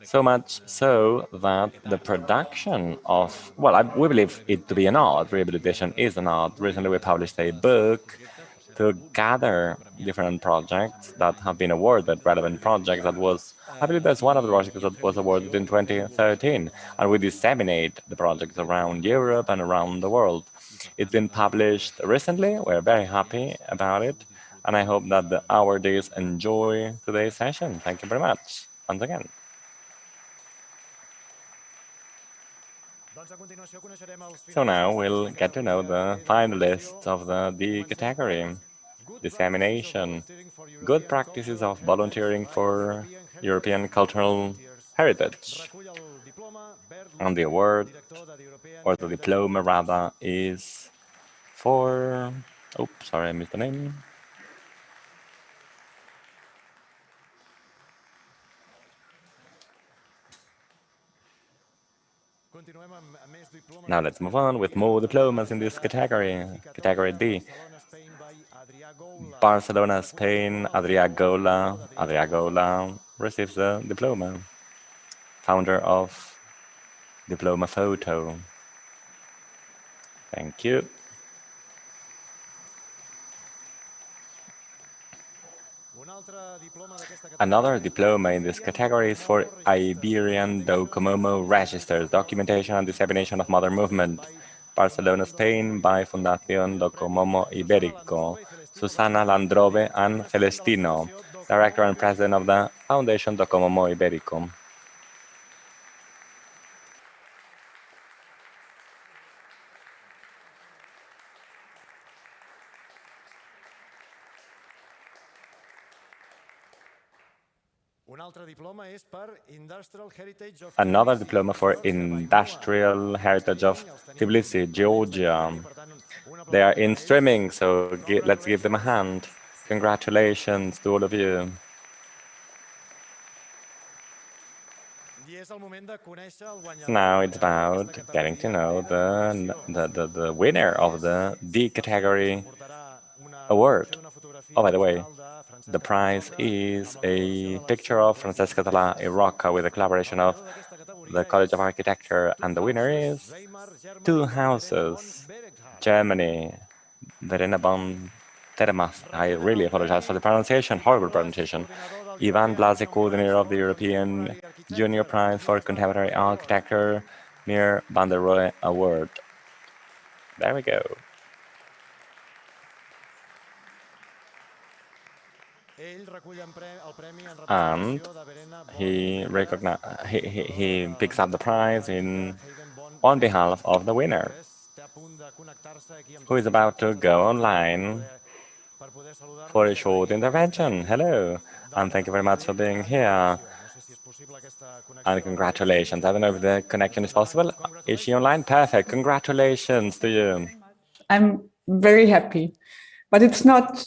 So much so that the production of, we believe it to be an art. Rehabilitation is an art. Recently, we published a book to gather different projects that have been awarded, relevant projects that was, I believe that's one of the projects that was awarded in 2013. And we disseminate the projects around Europe and around the world. It's been published recently. We're very happy about it. And I hope that the awardees enjoy today's session. Thank you very much once again. So now we'll get to know the finalists of the D category. Dissemination, good practices of volunteering for European cultural heritage. And the award, or the diploma rather, is for, oops, sorry, I missed the name. Now let's move on with more diplomas in this category, category D. Barcelona, Spain, Adrià receives the diploma. Founder of Diploma Photo. Thank you. Another diploma in this category is for Iberian Docomomo Registers, Documentation and Dissemination of Modern Movement. Barcelona, Spain, by Fundación Docomomo Ibérico. Susana Landrove and Celestino, Director and President of the Foundation Docomomo Ibérico. Another diploma for Industrial Heritage of Tbilisi, Georgia. They are in streaming, so let's give them a hand. Congratulations to all of you. Now it's about getting to know the winner of the D category award. Oh, by the way, the prize is a picture of Francesca Dalla Rocca with a collaboration of the College of Architecture, and the winner is Two Houses, Germany, Verena von Termas. I really apologize for the pronunciation, horrible pronunciation. Ivan Blasi, coordinator of the European Junior Prize for Contemporary Architecture, Mir van der Rohe Award. There we go. And he picks up the prize on behalf of the winner, who is about to go online for a short intervention. Hello, and thank you very much for being here. And congratulations. I don't know if the connection is possible. Is she online? Perfect. Congratulations to you. I'm very happy, but it's not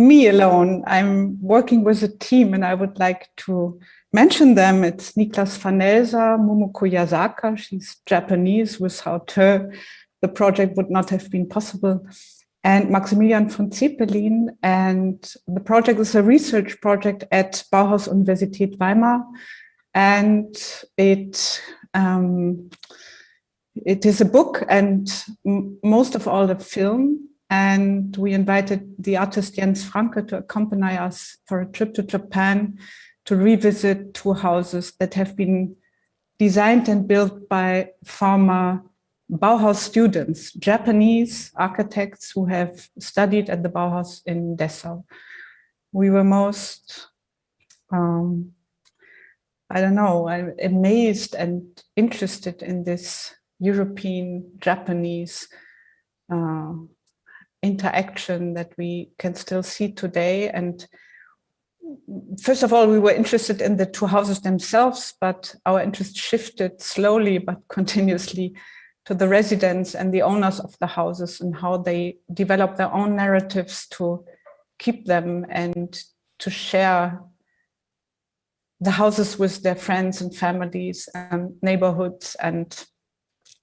me alone. I'm working with a team, and I would like to mention them. It's Niklas Fanelsa, Momoko Yasaka. She's Japanese. Without her, the project would not have been possible. And Maximilian von Zeppelin. And the project is a research project at Bauhaus Universität Weimar. And it is a book and most of all a film. And we invited the artist Jens Franke to accompany us for a trip to Japan to revisit 2 houses that have been designed and built by former Bauhaus students, Japanese architects who have studied at the Bauhaus in Dessau. We were most, I'm amazed and interested in this European-Japanese interaction that we can still see today. And first of all, we were interested in the 2 houses themselves, but our interest shifted slowly but continuously to the residents and the owners of the houses and how they develop their own narratives to keep them and to share the houses with their friends and families and neighborhoods. And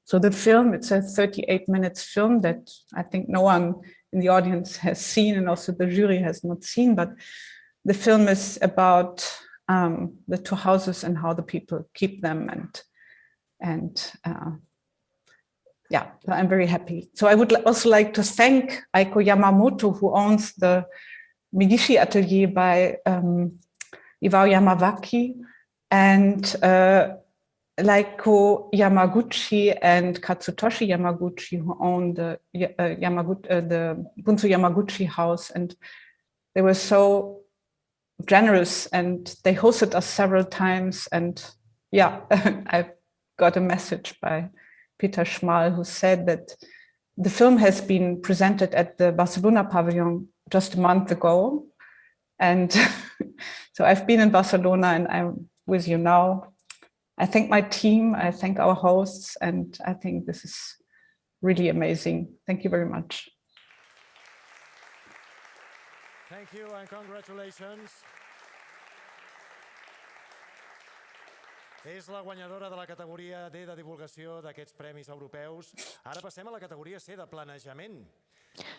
so the film, it's a 38 minutes film that I think no one in the audience has seen, and also the jury has not seen, but the film is about the 2 houses and how the people keep them. And yeah, so I'm very happy. So I would also like to thank Aiko Yamamoto, who owns the Migishi Atelier by Iwao Yamawaki, and Laiko Yamaguchi and Katsutoshi Yamaguchi, who own the Bunsu Yamaguchi house. And they were so generous and they hosted us several times. And yeah, I got a message by Peter Schmal, who said that the film has been presented at the Barcelona pavilion just a month ago. And so I've been in Barcelona and I'm with you now. I thank my team, I thank our hosts, and I think this is really amazing. Thank you very much. Thank you and congratulations. És la guanyadora de la categoria D de divulgació d'aquests Premis Europeus. Ara passem a la categoria C de planejament.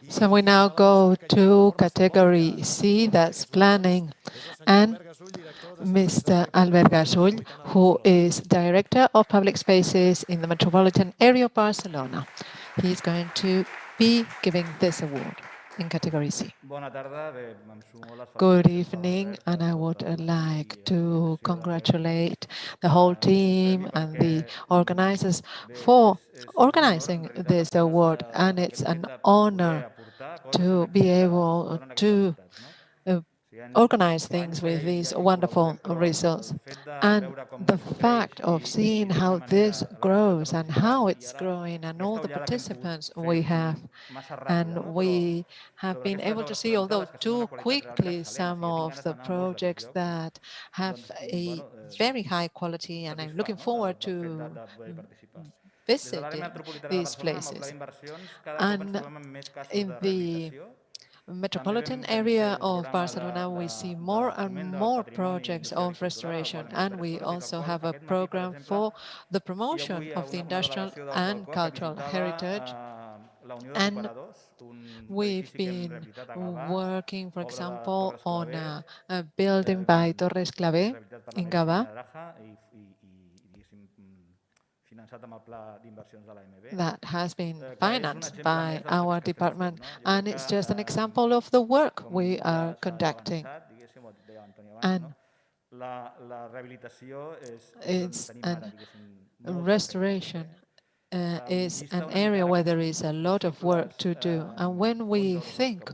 So we now go to category C, that's planning, and Mr. Albert Gasull, who is Director of Public Spaces in the Metropolitan Area of Barcelona. He's going to be giving this award in category C. Good evening, and I would like to congratulate the whole team and the organizers for organizing this award, and it's an honor to be able to organize things with these wonderful results. And the fact of seeing how this grows and how it's growing and all the participants we have, and we have been able to see, although too quickly, some of the projects that have a very high quality, and I'm looking forward to visiting these places. And in the metropolitan area of Barcelona, we see more and more projects of restoration, and we also have a program for the promotion of the industrial and cultural heritage. And we've been working, for example, on a building by Torres Clavé in Gavà that has been financed by our department, and it's just an example of the work we are conducting. And it's restoration is an area where there is a lot of work to do, and when we think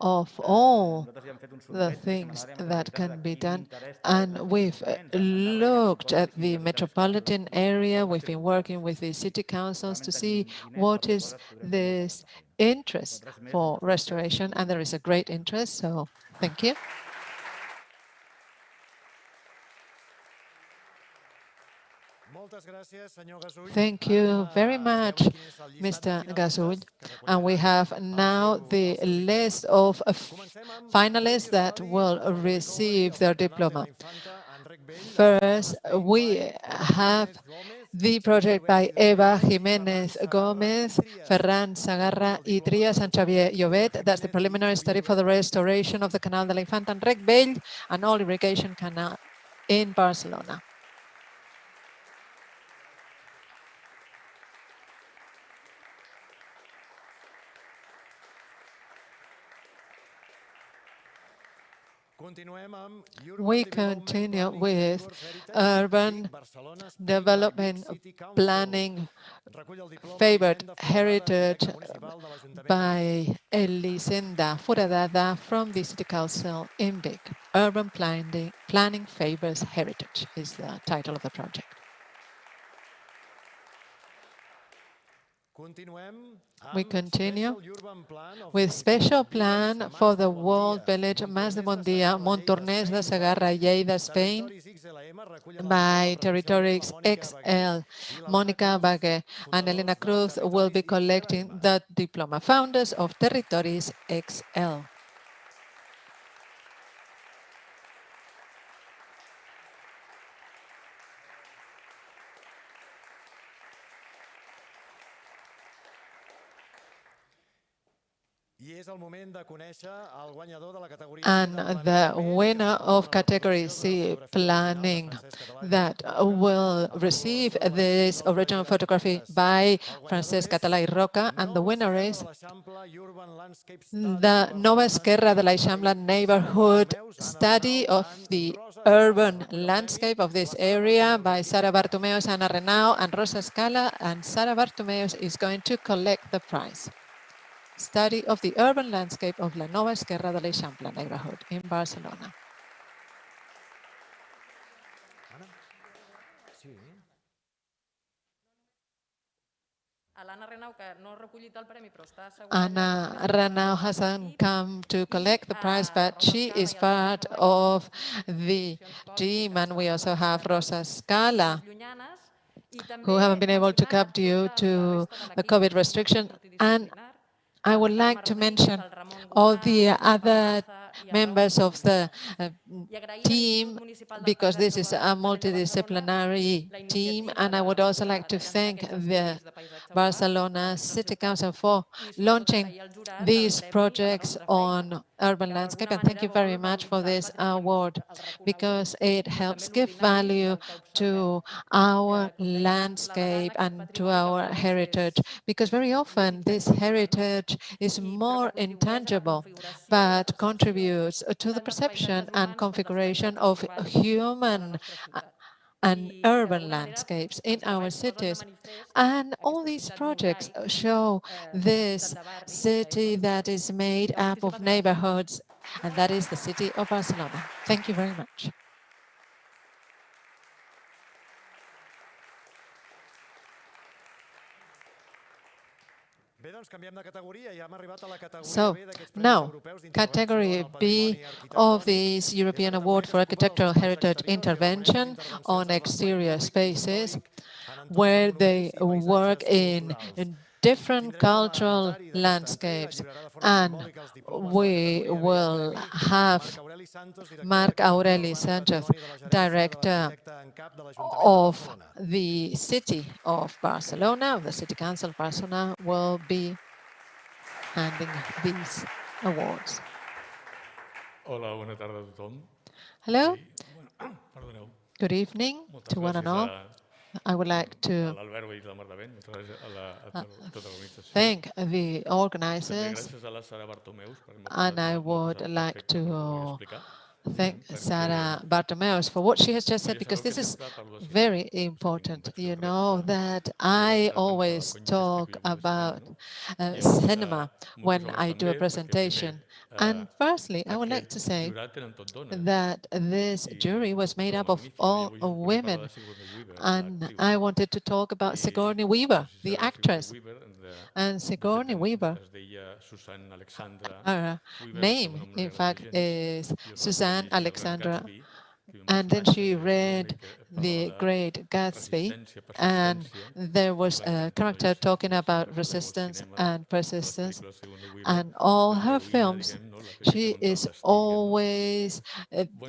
of all the things that can be done, and we've looked at the metropolitan area, we've been working with the city councils to see what is this interest for restoration, and there is a great interest, so thank you. Thank you very much, Mr. Gasull. And we have now the list of finalists that will receive their diploma. First, we have the project by Eva Jiménez Gómez, Ferran Sagarra y Trias and Xavier Llobet. That's the preliminary study for the restoration of the Canal de la Infanta and Rec Vell, an all irrigation canal in Barcelona. We continue with urban development planning favored heritage by Elisenda Foradada from the City Council in Vic. Urban planning favors heritage is the title of the project. We continue with special plan for the walled village Mas de Mondia, Montornès de Segarra, Lleida, Spain, by Territories XL. Monica Bague and Elena Cruz will be collecting the diploma. Founders of Territories XL. And the winner of Category C Planning that will receive this original photography by Francesc Català i Roca, and the winner is the Nova Esquerra de l'Eixample neighborhood study of the urban landscape of this area by Sara Bartomeus, Ana Renau, and Rosa Scala, and Sara Bartomeus is going to collect the prize. Study of the urban landscape of la Nova Esquerra de l'Eixample neighborhood in Barcelona. Anna Renau hasn't come to collect the prize, but she is part of the team, and we also have Rosa Scala, who haven't been able to come due to the COVID restriction. And I would like to mention all the other members of the team, because this is a multidisciplinary team, and I would also like to thank the Barcelona City Council for launching these projects on urban landscape, and thank you very much for this award, because it helps give value to our landscape and to our heritage, because very often this heritage is more intangible, but contributes to the perception and configuration of human and urban landscapes in our cities. And all these projects show this city that is made up of neighborhoods, and that is the city of Barcelona. Thank you very much. So now, Category B of this European Award for Architectural Heritage Intervention on exterior spaces, where they work in different cultural landscapes. And we will have Marc Aureli Sánchez, Director of the City of Barcelona, of the City Council of Barcelona, will be handing these awards. Hola, bona tarda a tothom. Hello. Perdoneu. Good evening to one and all. I would like to thank the organizers, and I would like to thank Sara Bartomeus for what she has just said, because this is very important. You know that I always talk about cinema when I do a presentation. And firstly, I would like to say that this jury was made up of all women. And I wanted to talk about Sigourney Weaver, the actress. And Sigourney Weaver, her name, in fact, is Suzanne Alexandra And then she read The Great Gatsby, and there was a character talking about resistance and persistence. And all her films, she is always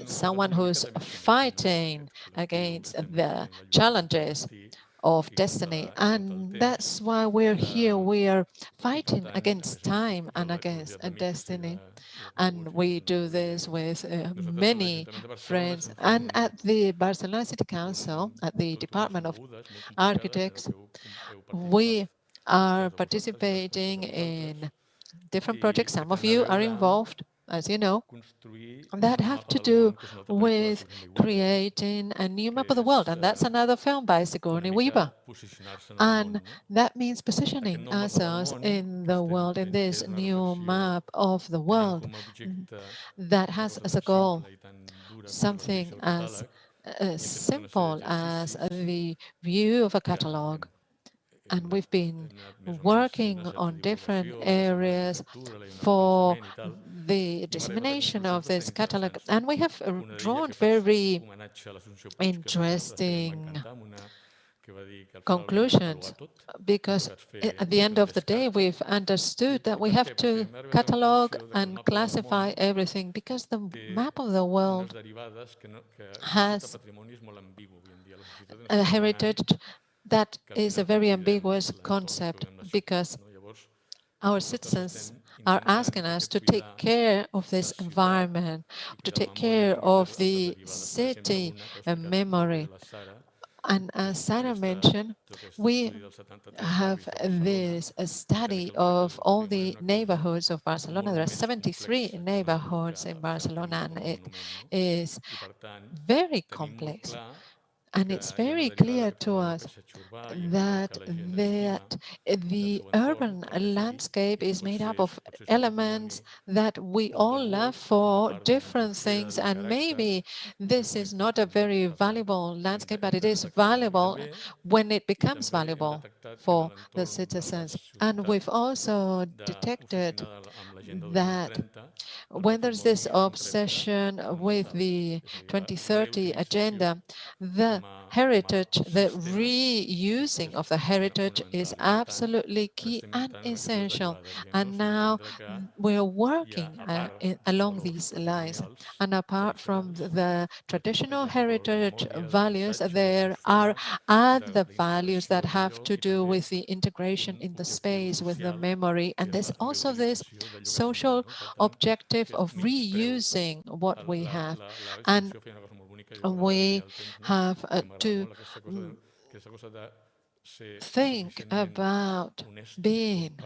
someone who's fighting against the challenges of destiny. And that's why we're here. We are fighting against time and against destiny. And we do this with many friends. And at the Barcelona City Council, at the Department of Architects, we are participating in different projects. Some of you are involved, as you know, that have to do with creating a new map of the world. And that's another film by Sigourney Weaver. And that means positioning ourselves in the world, in this new map of the world that has as a goal something as simple as the view of a catalogue. And we've been working on different areas for the dissemination of this catalog. And we have drawn very interesting conclusions, because at the end of the day, we've understood that we have to catalog and classify everything, because the map of the world has a heritage that is a very ambiguous concept, because our citizens are asking us to take care of this environment, to take care of the city memory. And as Sarah mentioned, we have this study of all the neighborhoods of Barcelona. There are 73 neighborhoods in Barcelona, and it is very complex. And it's very clear to us that the urban landscape is made up of elements that we all love for different things. And maybe this is not a very valuable landscape, but it is valuable when it becomes valuable for the citizens. And we've also detected that when there's this obsession with the 2030 agenda, the heritage, the reusing of the heritage is absolutely key and essential. And now we're working along these lines. And apart from the traditional heritage values, there are other values that have to do with the integration in the space, with the memory. And there's also this social objective of reusing what we have. And we have to think about being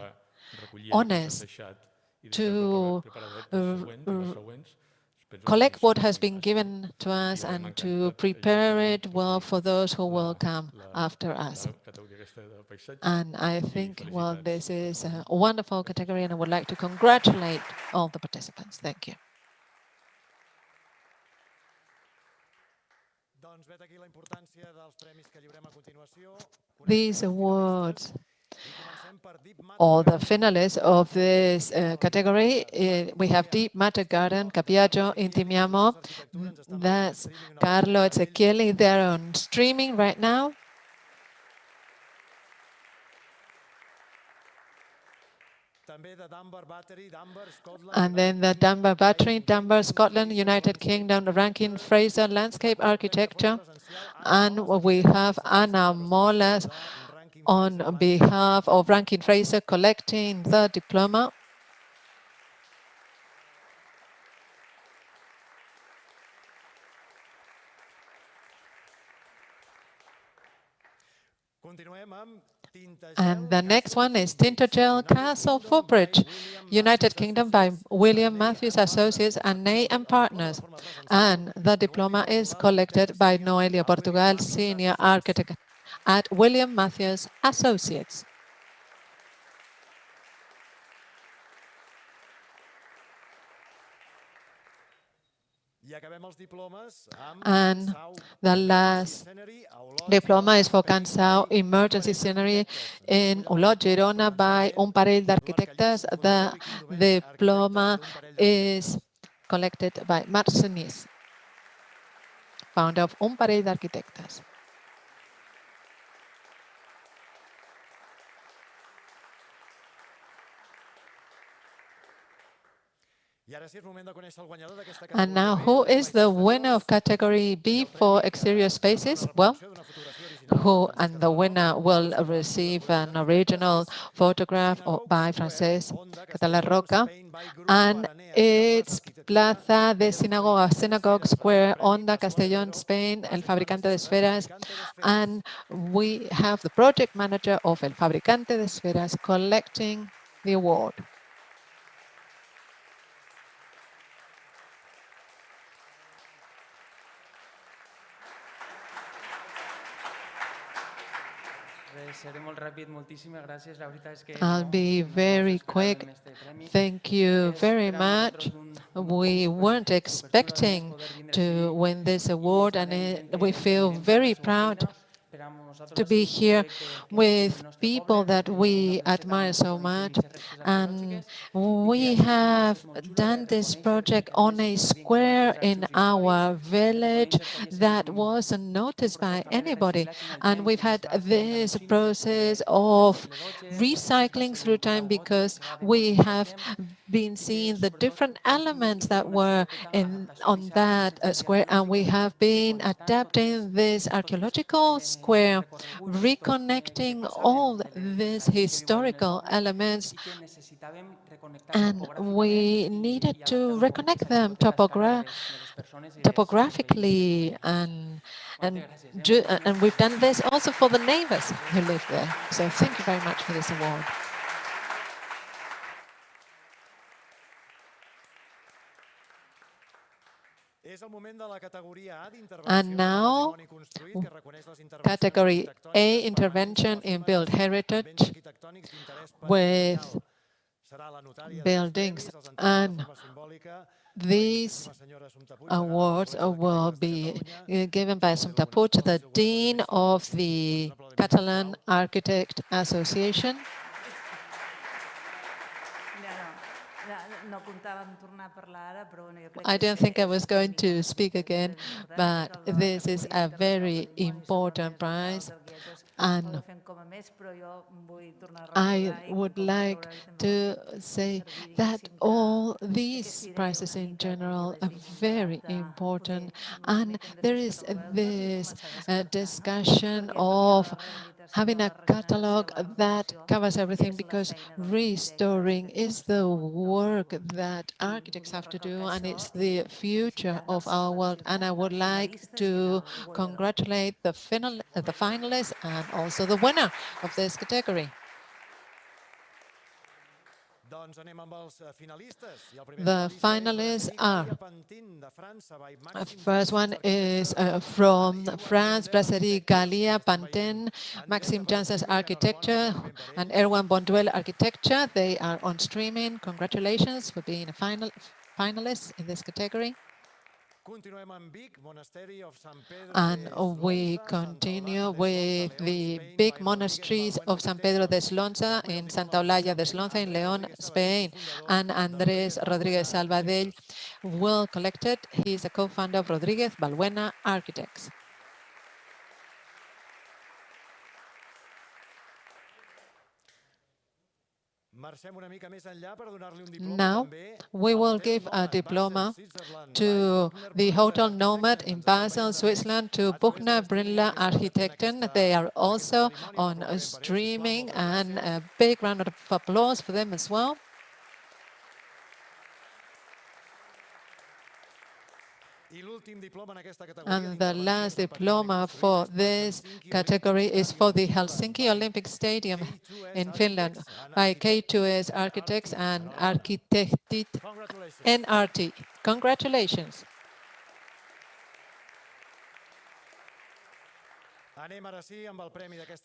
honest, to collect what has been given to us and to prepare it well for those who will come after us. And I think, well, this is a wonderful category, and I would like to congratulate all the participants. Thank you. These awards, or the finalists of this category, we have Deep Matter Garden, Capiaggio, Intimiamo, that's Carlo Ezzechieli. They're on streaming right now. And then the Dunbar Battery, Dunbar, Scotland, United Kingdom, Rankin Fraser Landscape Architecture. And we have Anna Molas on behalf of Rankin Fraser collecting the diploma. And the next one is Tintagel Castle Footbridge, United Kingdom, by William Matthews Associates and Ney and Partners. And the diploma is collected by Noelia Portugal, Senior Architect at William Matthews Associates. And the last diploma is for Cansao Emergency Scenery in Olot, Girona, by un parell d'arquitectes. The diploma is collected by Marc Senís. co-founder of un parell d'arquitectes. And now, who is the winner of category B for exterior spaces? Well, the winner will receive an original photograph by Francesc Català Roca, and it's Plaza de Synagogue Square, Onda, Castellón, Spain, El Fabricante de Esferas, and we have the project manager of El Fabricante de Esferas collecting the award. I'll be very quick. Thank you very much. We weren't expecting to win this award, and we feel very proud to be here with people that we admire so much. And we have done this project on a square in our village that wasn't noticed by anybody. And we've had this process of recycling through time because we have been seeing the different elements that were on that square, and we have been adapting this archaeological square, reconnecting all these historical elements, and we needed to reconnect them topographically, and we've done this also for the neighbors who live there. So thank you very much for this award. And now, category A, intervention in built heritage with buildings. And these awards will be given by Assumpta Puig, the Dean of the Catalan Architect Association. I don't think I was going to speak again, but this is a very important prize, and I would like to say that all these prizes in general are very important, and there is this discussion of having a catalog that covers everything, because restoring is the work that architects have to do, and it's the future of our world. And I would like to congratulate the finalists and also the winner of this category. The finalists are, first one is from France, Brasserie Galia Pantin, Maxime Janssens Architecture, and Erwan Bonduel Architecture. They are on streaming. Congratulations for being a finalist in this category. And we continue with the big monasteries of San Pedro de Slonza in Santa Olalla de Slonza in León, Spain. And Andrés Rodríguez Salvadell will collect it. He's a co-founder of Rodríguez Balbuena Architects. Now, we will give a diploma to the Hotel Nomad in Basel, Switzerland, to Buchner Brindler Architekten. They are also on streaming, and a big round of applause for them as well. And the last diploma for this category is for the Helsinki Olympic Stadium in Finland by K2S Architects and Arkkitehtit NRT. Congratulations.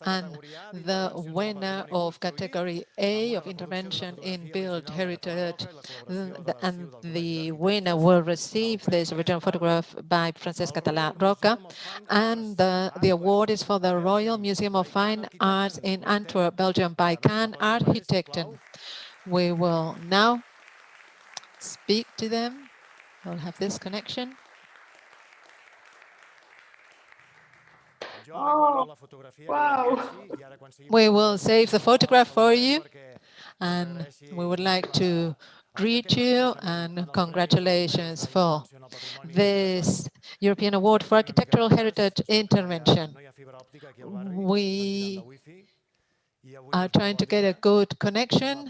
And the winner of category A of intervention in built heritage, and the winner will receive this original photograph by Francesc Català Roca, and the award is for the Royal Museum of Fine Arts in Antwerp, Belgium, by Can Architekten. We will now speak to them. We'll have this connection. Oh, wow. We will save the photograph for you, and we would like to greet you and congratulations for this European Award for Architectural Heritage Intervention. We are trying to get a good connection,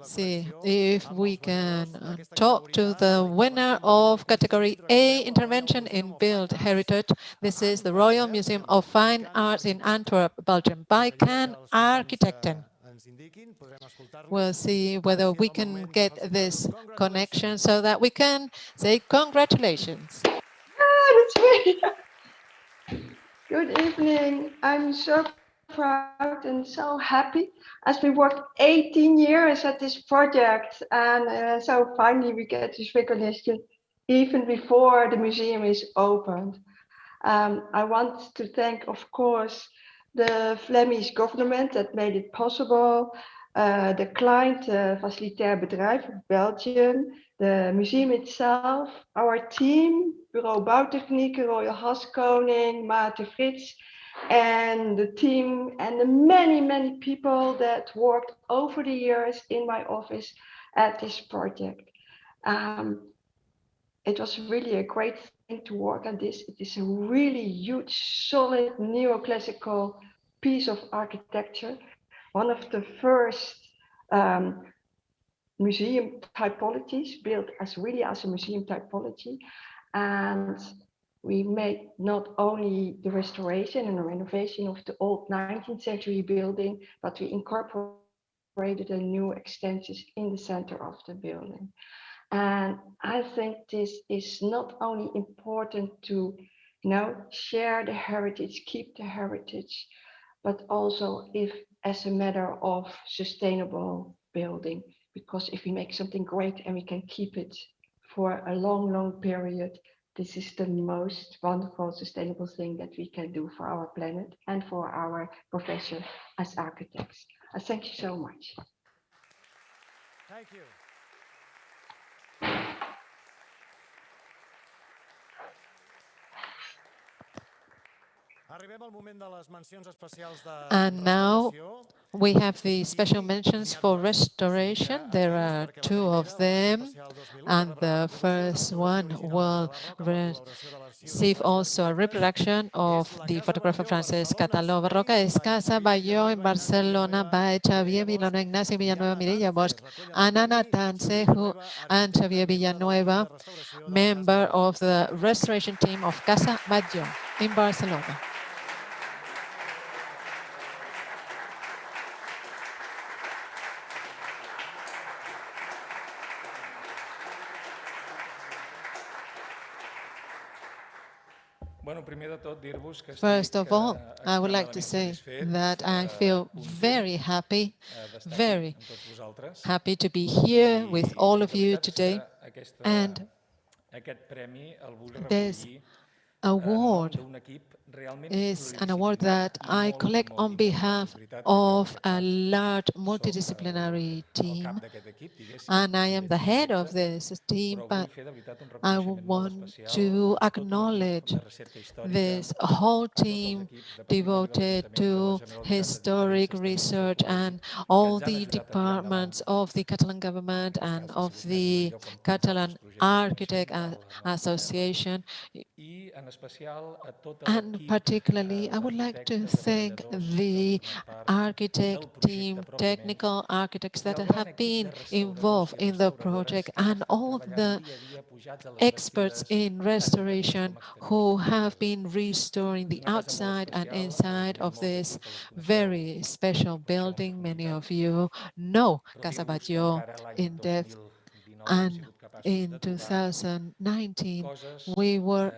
see if we can talk to the winner of category A intervention in built heritage. This is the Royal Museum of Fine Arts in Antwerp, Belgium, by Quim Arquitecten. We'll see whether we can get this connection so that we can say congratulations. That's really... Good evening. I'm so proud and so happy as we worked 18 years at this project, and so finally we get this recognition even before the museum is opened. I want to thank, of course, the Flemish government that made it possible, the client, Facilitair Bedrijf of Belgium, the museum itself, our team, Bureau Bouwtechniek, Royal Haskoning, Maarten Frits, and the team, and the many, many people that worked over the years in my office at this project. It was really a great thing to work on this. It is a really huge, solid, neoclassical piece of architecture. One of the first museum typologies built as a museum typology. And we made not only the restoration and the renovation of the old 19th century building, but we incorporated a new extensions in the center of the building. And I think this is not only important to, share the heritage, keep the heritage, but also as a matter of sustainable building. Because if we make something great and we can keep it for a long, long period, this is the most wonderful, sustainable thing that we can do for our planet and for our profession as architects. Thank you so much. Thank you. And now we have the special mentions for restoration. There are two of them, and the first one will receive also a reproduction of the photographer Francesc Cataló Barroca. Es Casa Batlló en Barcelona by Xavier Villanueva, Ignacio Villanueva, Mireia Bosch, Ana Natancejo, and Xavier Villanueva, member of the restoration team of Casa Batlló in Barcelona. First of all, I would like to say that I feel very happy to be here with all of you today. And this award is an award that I collect on behalf of a large multidisciplinary team, and I am the head of this team, but I want to acknowledge this whole team devoted to historic research and all the departments of the Catalan government and of the Catalan Architect Association. And particularly, I would like to thank the architect team, technical architects that have been involved in the project, and all the experts in restoration who have been restoring the outside and inside of this very special building. Many of you know Casa Batlló in depth, and in 2019 we were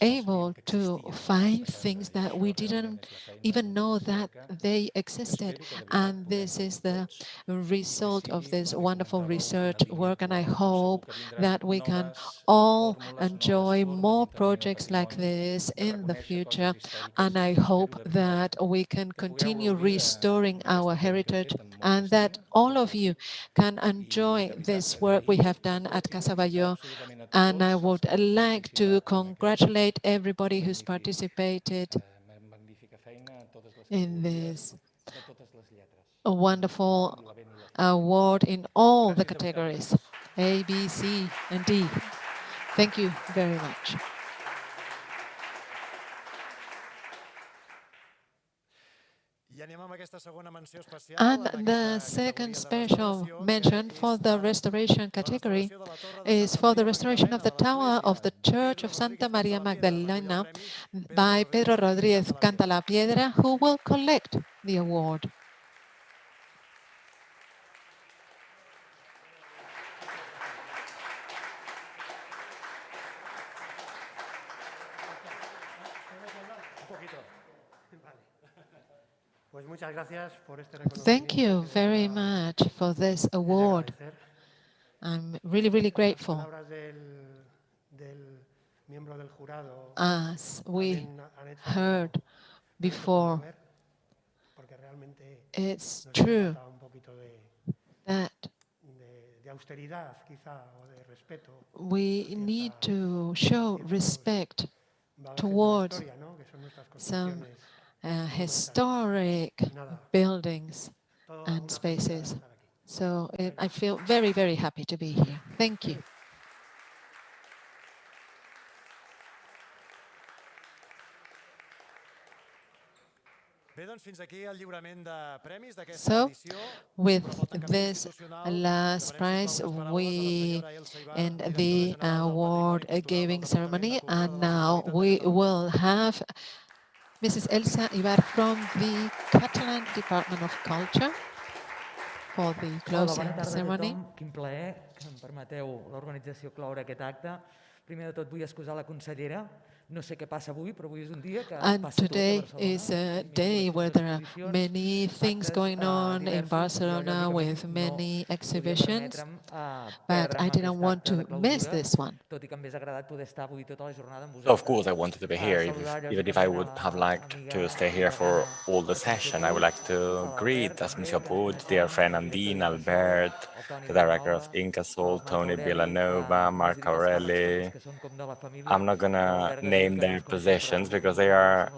able to find things that we didn't even know that they existed, and this is the result of this wonderful research work, and I hope that we can all enjoy more projects like this in the future, and I hope that we can continue restoring our heritage and that all of you can enjoy this work we have done at Casa Batlló. And I would like to congratulate everybody who's participated in this wonderful award in all the categories, A, B, C, and D. Thank you very much. And the second special mention for the restoration category is for the restoration of the tower of the Church of Santa Maria Magdalena by Pedro Rodríguez Cantalapiedra, who will collect the award. Thank you very much for this award. I'm really, really grateful. As we heard before, it's true that we need to show respect towards some historic buildings and spaces. So I feel very, very happy to be here. Thank you. So, with this last prize, we end the award-giving ceremony, and now we will have Mrs. Elsa Ibar from the Catalan Department of Culture for the closing ceremony. Quin plaer que em permeteu l'organització cloure aquest acte. Primer de tot vull excusar la consellera. No sé què passa avui, però avui és un dia que And passa tot a today Barcelona. is a day where there are many things going on in Barcelona with many exhibitions, but I didn't want to miss this one. Tot i que m'hagués agradat poder estar avui tota la jornada amb vosaltres. Of course, I wanted to be here, even if I would have liked to stay here for all the session. I would like to greet, as Monsieur Puig, dear friend Andine, Albert, the director of Incasol, Tony Villanova, Mark Aureli. I'm not gonna name their positions because they are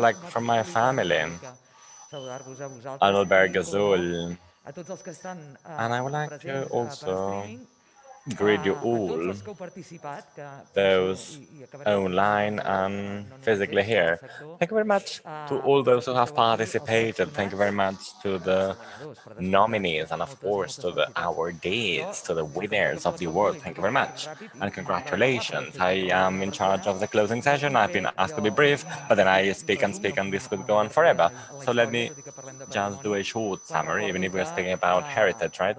like from my family. Albert Gazul. And I would like to also greet you all, those online and physically here. Thank you very much to all those who have participated. Thank you very much to the nominees and, of course, to the awardees, to the winners of the award. Thank you very much. And congratulations. I am in charge of the closing session. I've been asked to be brief, but then I speak and speak, and this could go on forever. So let me just do a short summary, even if we're speaking about heritage, right?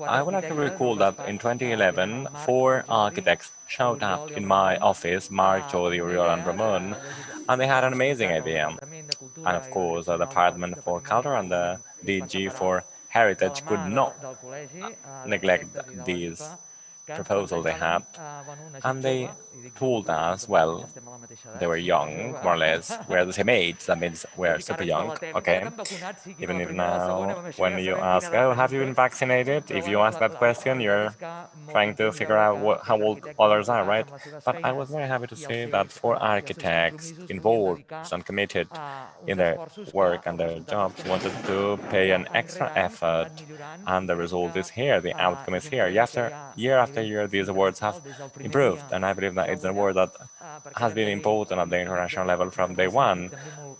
I would like to recall that in 2011, 4 architects showed up in my office, Mark, Jody, Uriol, and Ramon, and they had an amazing idea. And of course, the Department for Culture and the DG for Heritage could not neglect these proposals they had. And they told us, well, they were young, more or less. We're the same age, that means we're super young, okay? Even if now, when you ask, oh, have you been vaccinated? If you ask that question, you're trying to figure out how old others are, right? But I was very happy to see that 4 architects involved and committed in their work and their jobs wanted to pay an extra effort, and the result is here, the outcome is here. Year after year, these awards have improved, and I believe that it's an award that has been important at the international level from day one.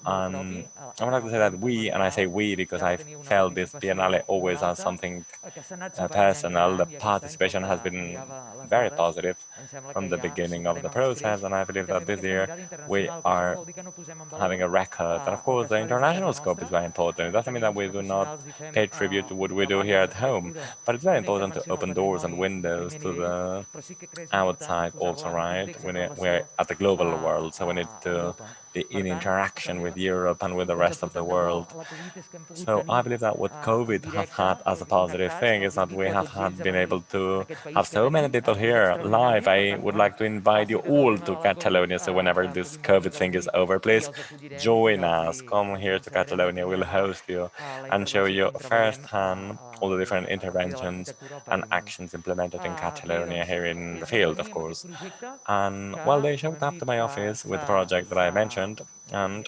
And I would like to say that we, and I say we because I felt this Biennale always as something personal, the participation has been very positive from the beginning of the process, and I believe that this year we are having a record. And of course, the international scope is very important. It doesn't mean that we do not pay tribute to what we do here at home, but it's very important to open doors and windows to the outside also, right? We're at the global world, so we need to be in interaction with Europe and with the rest of the world. So I believe that what COVID has had as a positive thing is that we have been able to have so many people here live. I would like to invite you all to Catalonia, so whenever this COVID thing is over, please join us. Come here to Catalonia, we'll host you and show you firsthand all the different interventions and actions implemented in Catalonia here in the field, of course. And well, they showed up to my office with the project that I mentioned, and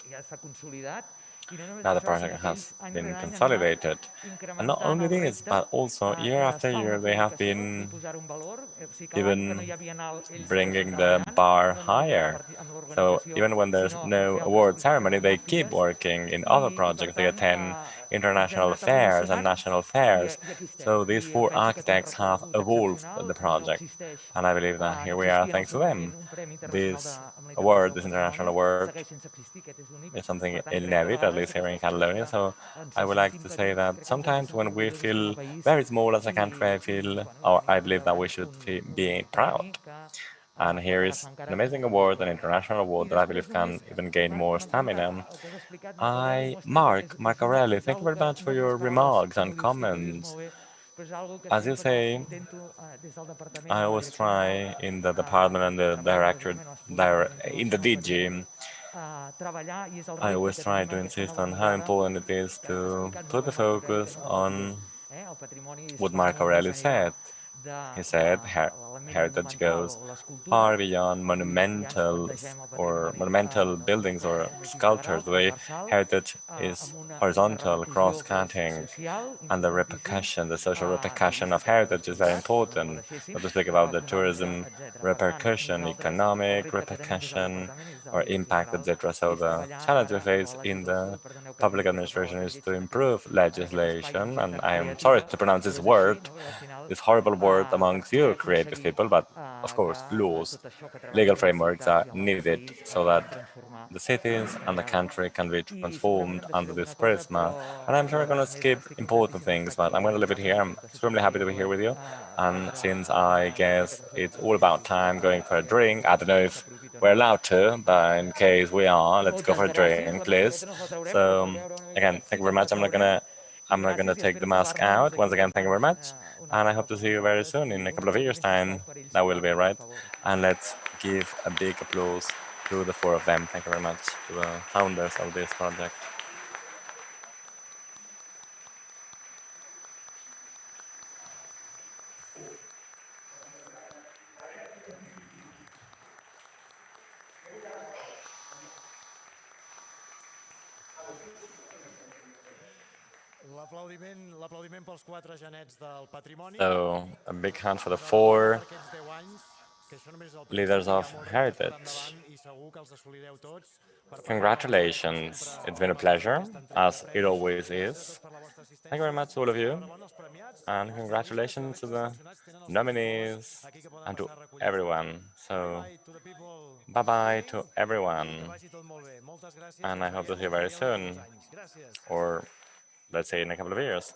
now the project has been consolidated. And not only this, but also year after year they have been even bringing the bar higher. So even when there's no award ceremony, they keep working in other projects. They attend international fairs and national fairs. So these 4 architects have evolved the project. And I believe that here we are thanks to them. This award, this international award, is something inédit, at least here in Catalonia. So I would like to say that sometimes when we feel very small as a country, I believe that we should be proud. And here is an amazing award, an international award that I believe can even gain more stamina. Mark Aureli, thank you very much for your remarks and comments. As you say, I always try in the department and the in the DG, I always try to insist on how important it is to put the focus on what Mark Aureli said. He said heritage goes far beyond monumental buildings or sculptures. The way heritage is horizontal, cross-cutting, and the social repercussion of heritage is very important. Not to speak about the tourism repercussion, economic repercussion, or impact, etc. So the challenge we face in the public administration is to improve legislation, and I am sorry to pronounce this horrible word amongst you creative people, but of course, laws, legal frameworks are needed so that the cities and the country can be transformed under this prisma. And I'm sure I'm going to skip important things, but I'm going to leave it here. I'm extremely happy to be here with you. And since I guess it's all about time going for a drink, I don't know if we're allowed to, but in case we are, let's go for a drink, please. So again, thank you very much. I'm not gonna take the mask out. Once again, thank you very much. And I hope to see you very soon in a couple of years' time. That will be right. And let's give a big applause to the 4 of them. Thank you very much to the founders of this project. So, a big hand for the 4 leaders of heritage. Congratulations. It's been a pleasure, as it always is. Thank you very much to all of you. And congratulations to the nominees and to everyone. So, bye-bye to everyone. And I hope to see you very soon. Or let's say in a couple of years.